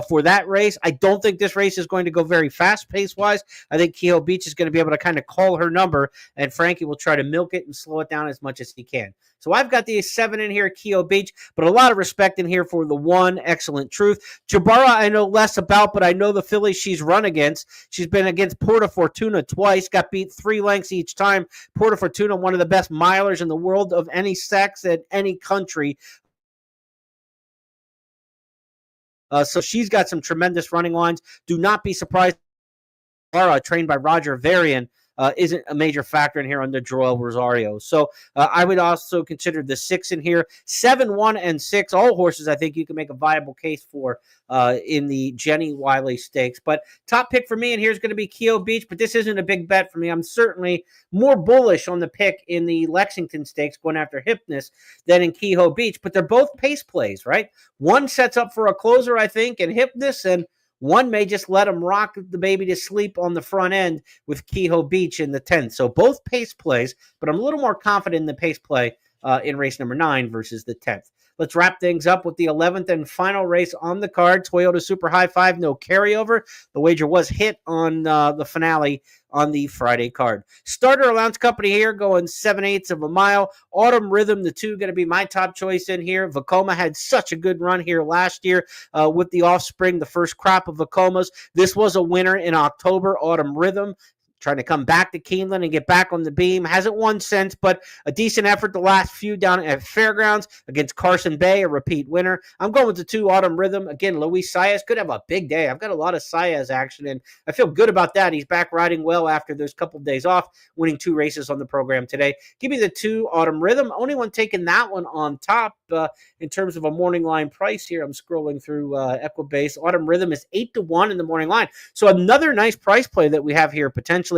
Speaker 2: for that race. I don't think this race is going to go very fast pace-wise. I think Kehoe Beach is going to be able to kind of call her number, and Frankie will try to milk it and slow it down as much as he can. So I've got the 7 in here at Kehoe Beach, but a lot of respect in here for the 1, Excellent Truth. Jabara I know less about, but I know the filly she's run against. She's been against Porta Fortuna twice, got beat 3 lengths each time. Porta Fortuna, one of the best milers in the world of any sex at any country. So she's got some tremendous running lines. Do not be surprised. Jabara, trained by Roger Varian, isn't a major factor in here under Joel Rosario. So I would also consider the 6 in here. 7, 1, and 6, all horses I think you can make a viable case for in the Jenny Wiley Stakes. But top pick for me in here is going to be Kehoe Beach, but this isn't a big bet for me. I'm certainly more bullish on the pick in the Lexington Stakes going after Hypnus than in Kehoe Beach, but they're both pace plays, right? One sets up for a closer, I think, in Hypnus, and one may just let him rock the baby to sleep on the front end with Kehoe Beach in the 10th. So both pace plays, but I'm a little more confident in the pace play in race number 9 versus the 10th. Let's wrap things up with the 11th and final race on the card. Toyota Super High 5, no carryover. The wager was hit on the finale on the Friday card. Starter allowance company here going 7/8 of a mile. Autumn Rhythm, the 2, going to be my top choice in here. Vekoma had such a good run here last year with the Offspring, the first crop of Vekomas. This was a winner in October. Autumn Rhythm trying to come back to Keeneland and get back on the beam. Hasn't won since, but a decent effort the last few down at Fairgrounds against Carson Bay, a repeat winner. I'm going with the 2, Autumn Rhythm. Again, Luis Saez could have a big day. I've got a lot of Saez action, and I feel good about that. He's back riding well after those couple of days off, winning 2 races on the program today. Give me the 2, Autumn Rhythm. Only one taking that one on top in terms of a morning line price here. I'm scrolling through Equibase. Autumn Rhythm is 8-1 in the morning line. So another nice price play that we have here potentially.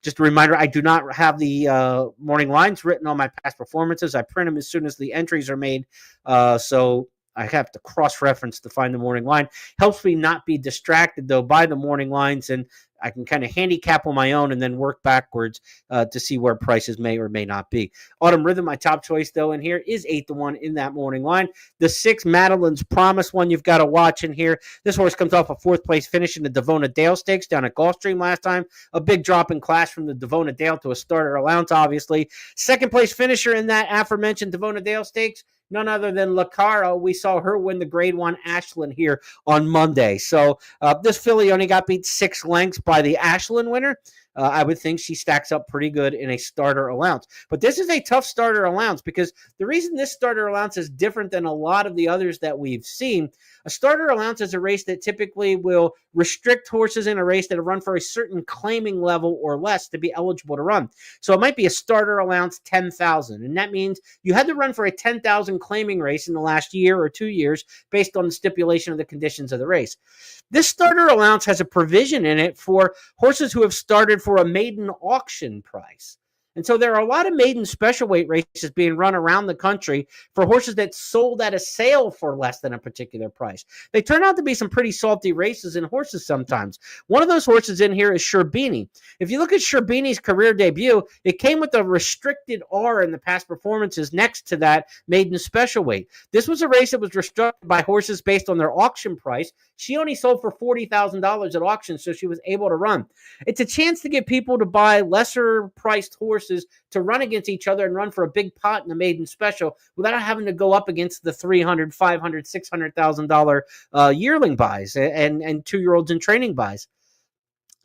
Speaker 2: Just a reminder, I do not have the morning lines written on my past performances. I print them as soon as the entries are made. So I have to cross-reference to find the morning line. Helps me not be distracted, though, by the morning lines, and I can kind of handicap on my own and then work backwards to see where prices may or may not be. Autumn Rhythm, my top choice, though, in here is 8-1 in that morning line. The 6, Madeline's Promise, one you've got to watch in here. This horse comes off a 4th-place finish in the Devona Dale Stakes down at Gulfstream last time. A big drop in class from the Devona Dale to a starter allowance, obviously. 2nd-place finisher in that aforementioned Devona Dale Stakes, none other than Lacara. We saw her win the Grade 1 Ashland here on Monday. So this filly only got beat 6 lengths by the Ashland winner. I would think she stacks up pretty good in a starter allowance. But this is a tough starter allowance because the reason this starter allowance is different than a lot of the others that we've seen, a starter allowance is a race that typically will restrict horses in a race that have run for a certain claiming level or less to be eligible to run. So it might be a starter allowance 10,000, and that means you had to run for a 10,000 claiming race in the last year or 2 years based on the stipulation of the conditions of the race. This starter allowance has a provision in it for horses who have started for a maiden auction price. And so there are a lot of maiden special weight races being run around the country for horses that sold at a sale for less than a particular price. They turn out to be some pretty salty races and horses sometimes. One of those horses in here is Sherbini. If you look at Sherbini's career debut, it came with a restricted R in the past performances next to that maiden special weight. This was a race that was restricted by horses based on their auction price. She only sold for $40,000 at auction, so she was able to run. It's a chance to get people to buy lesser priced horses to run against each other and run for a big pot in the maiden special without having to go up against the $300,000, $500,000, $600,000 yearling buys and 2-year-olds in training buys.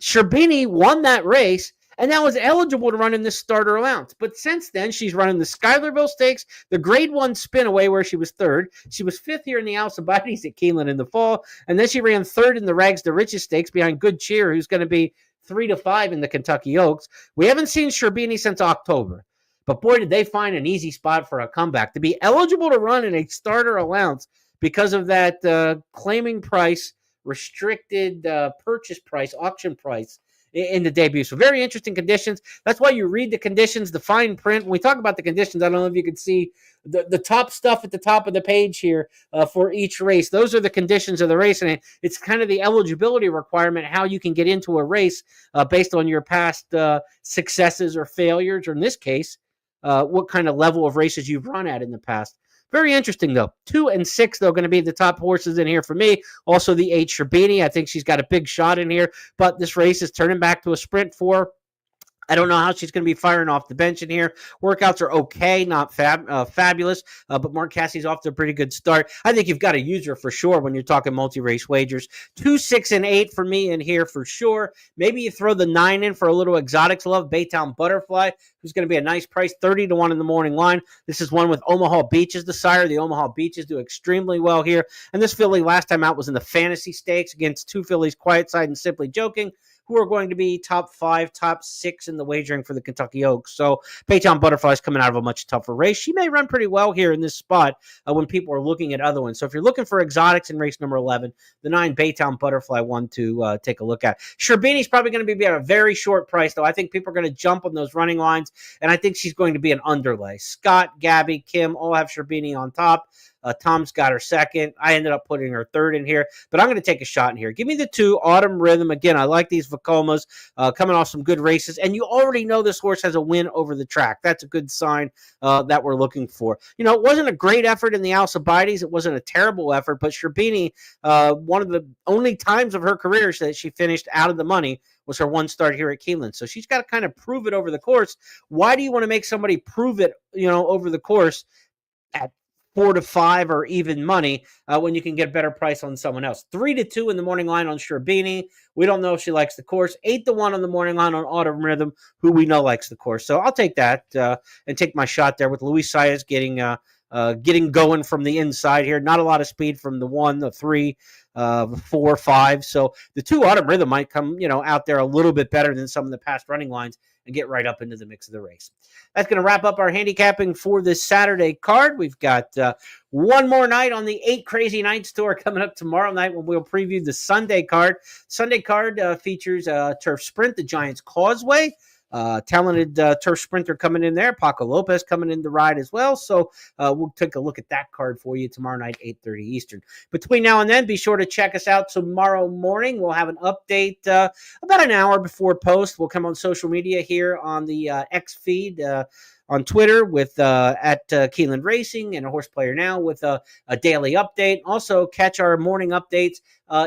Speaker 2: Sherbini won that race and now is eligible to run in this starter allowance. But since then, she's running the Schuylerville Stakes, the Grade 1 Spinaway, where she was third. She was fifth here in the Alcibiades at Keeneland in the fall. And then she ran third in the Rags to Riches Stakes behind Good Cheer, who's going to be 3-5 in the Kentucky Oaks. We haven't seen Sherbini since October. But boy, did they find an easy spot for a comeback. To be eligible to run in a starter allowance because of that claiming price, restricted purchase price, auction price in the debut. So very interesting conditions. That's why you read the conditions, the fine print. When we talk about the conditions, I don't know if you can see the top stuff at the top of the page here for each race. Those are the conditions of the race, and it's kind of the eligibility requirement, how you can get into a race based on your past successes or failures, or in this case, what kind of level of races you've run at in the past. Very interesting, though. 2 and 6, though, going to be the top horses in here for me. Also, the 8, Sherbini. I think she's got a big shot in here, but this race is turning back to a sprint for her. I don't know how she's going to be firing off the bench in here. Workouts are okay, not fabulous, but Mark Cassie's off to a pretty good start. I think you've got to use her for sure when you're talking multi-race wagers. 2, 6, and 8 for me in here for sure. Maybe you throw the 9 in for a little exotics love. Baytown Butterfly, who's going to be a nice price, 30-1 in the morning line. This is one with Omaha Beach as the sire. The Omaha Beaches do extremely well here. And this filly last time out was in the Fantasy Stakes against 2 fillies, Quiet Side and Simply Joking, who are going to be top 5, top 6 in the wagering for the Kentucky Oaks. So Baytown Butterfly is coming out of a much tougher race. She may run pretty well here in this spot when people are looking at other ones. So if you're looking for exotics in race number 11, the 9 Baytown Butterfly one to take a look at. Sherbini's probably going to be at a very short price, though. I think people are going to jump on those running lines, and I think she's going to be an underlay. Scott, Gabby, Kim all have Sherbini on top. Tom's got her second. I ended up putting her third in here, but I'm going to take a shot in here. Give me the 2, Autumn Rhythm. Again, I like these Vacomas coming off some good races, and you already know this horse has a win over the track. That's a good sign that we're looking for. You know, it wasn't a great effort in the Alcibiades. It wasn't a terrible effort, but Sherbini, one of the only times of her career that she finished out of the money was her one start here at Keeneland. So she's got to kind of prove it over the course. Why do you want to make somebody prove it, over the course at 4-5 or even money when you can get a better price on someone else? 3-2 in the morning line on Sherbini. We don't know if she likes the course. 8-1 on the morning line on Autumn Rhythm, who we know likes the course. So I'll take that and take my shot there with Luis Saez getting going from the inside here. Not a lot of speed from the 1, the 3, 4, 5. So the 2 Autumn Rhythm might come, out there a little bit better than some of the past running lines and get right up into the mix of the race. That's going to wrap up our handicapping for this Saturday card. We've got one more night on the 8 Crazy Nights tour coming up tomorrow night when we'll preview the Sunday card. Sunday card features Turf Sprint, the Giants Causeway. Talented turf sprinter coming in there. Paco Lopez coming in the ride as well. So we'll take a look at that card for you tomorrow night, 8:30 Eastern. Between now and then, be sure to check us out tomorrow morning. We'll have an update about an hour before post. We'll come on social media here on the X feed, on Twitter with at Keeneland Racing and a Horse Player Now with a daily update. Also, catch our morning updates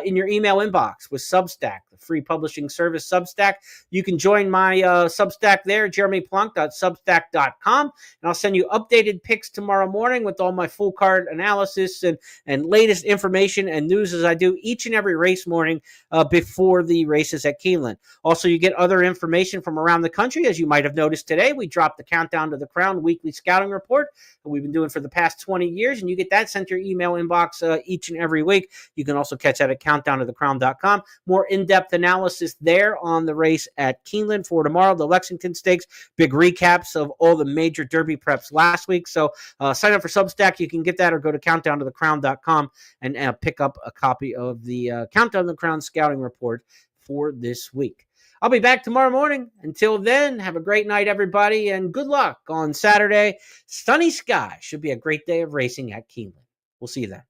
Speaker 2: in your email inbox with Substack, the free publishing service Substack. You can join my Substack there, jeremyplonk.substack.com, and I'll send you updated picks tomorrow morning with all my full card analysis and latest information and news as I do each and every race morning before the races at Keeneland. Also, you get other information from around the country. As you might have noticed today, we dropped the Countdown to the Crown weekly scouting report that we've been doing for the past 20 years, and you get that sent to your email inbox each and every week. You can also catch that at countdowntothecrown.com. More in-depth analysis there on the race at Keeneland for tomorrow, the Lexington Stakes, big recaps of all the major Derby preps last week. So sign up for Substack. You can get that or go to countdowntothecrown.com and pick up a copy of the Countdown to the Crown scouting report for this week. I'll be back tomorrow morning. Until then, have a great night, everybody, and good luck on Saturday. Sunny sky. Should be a great day of racing at Keeneland. We'll see you then.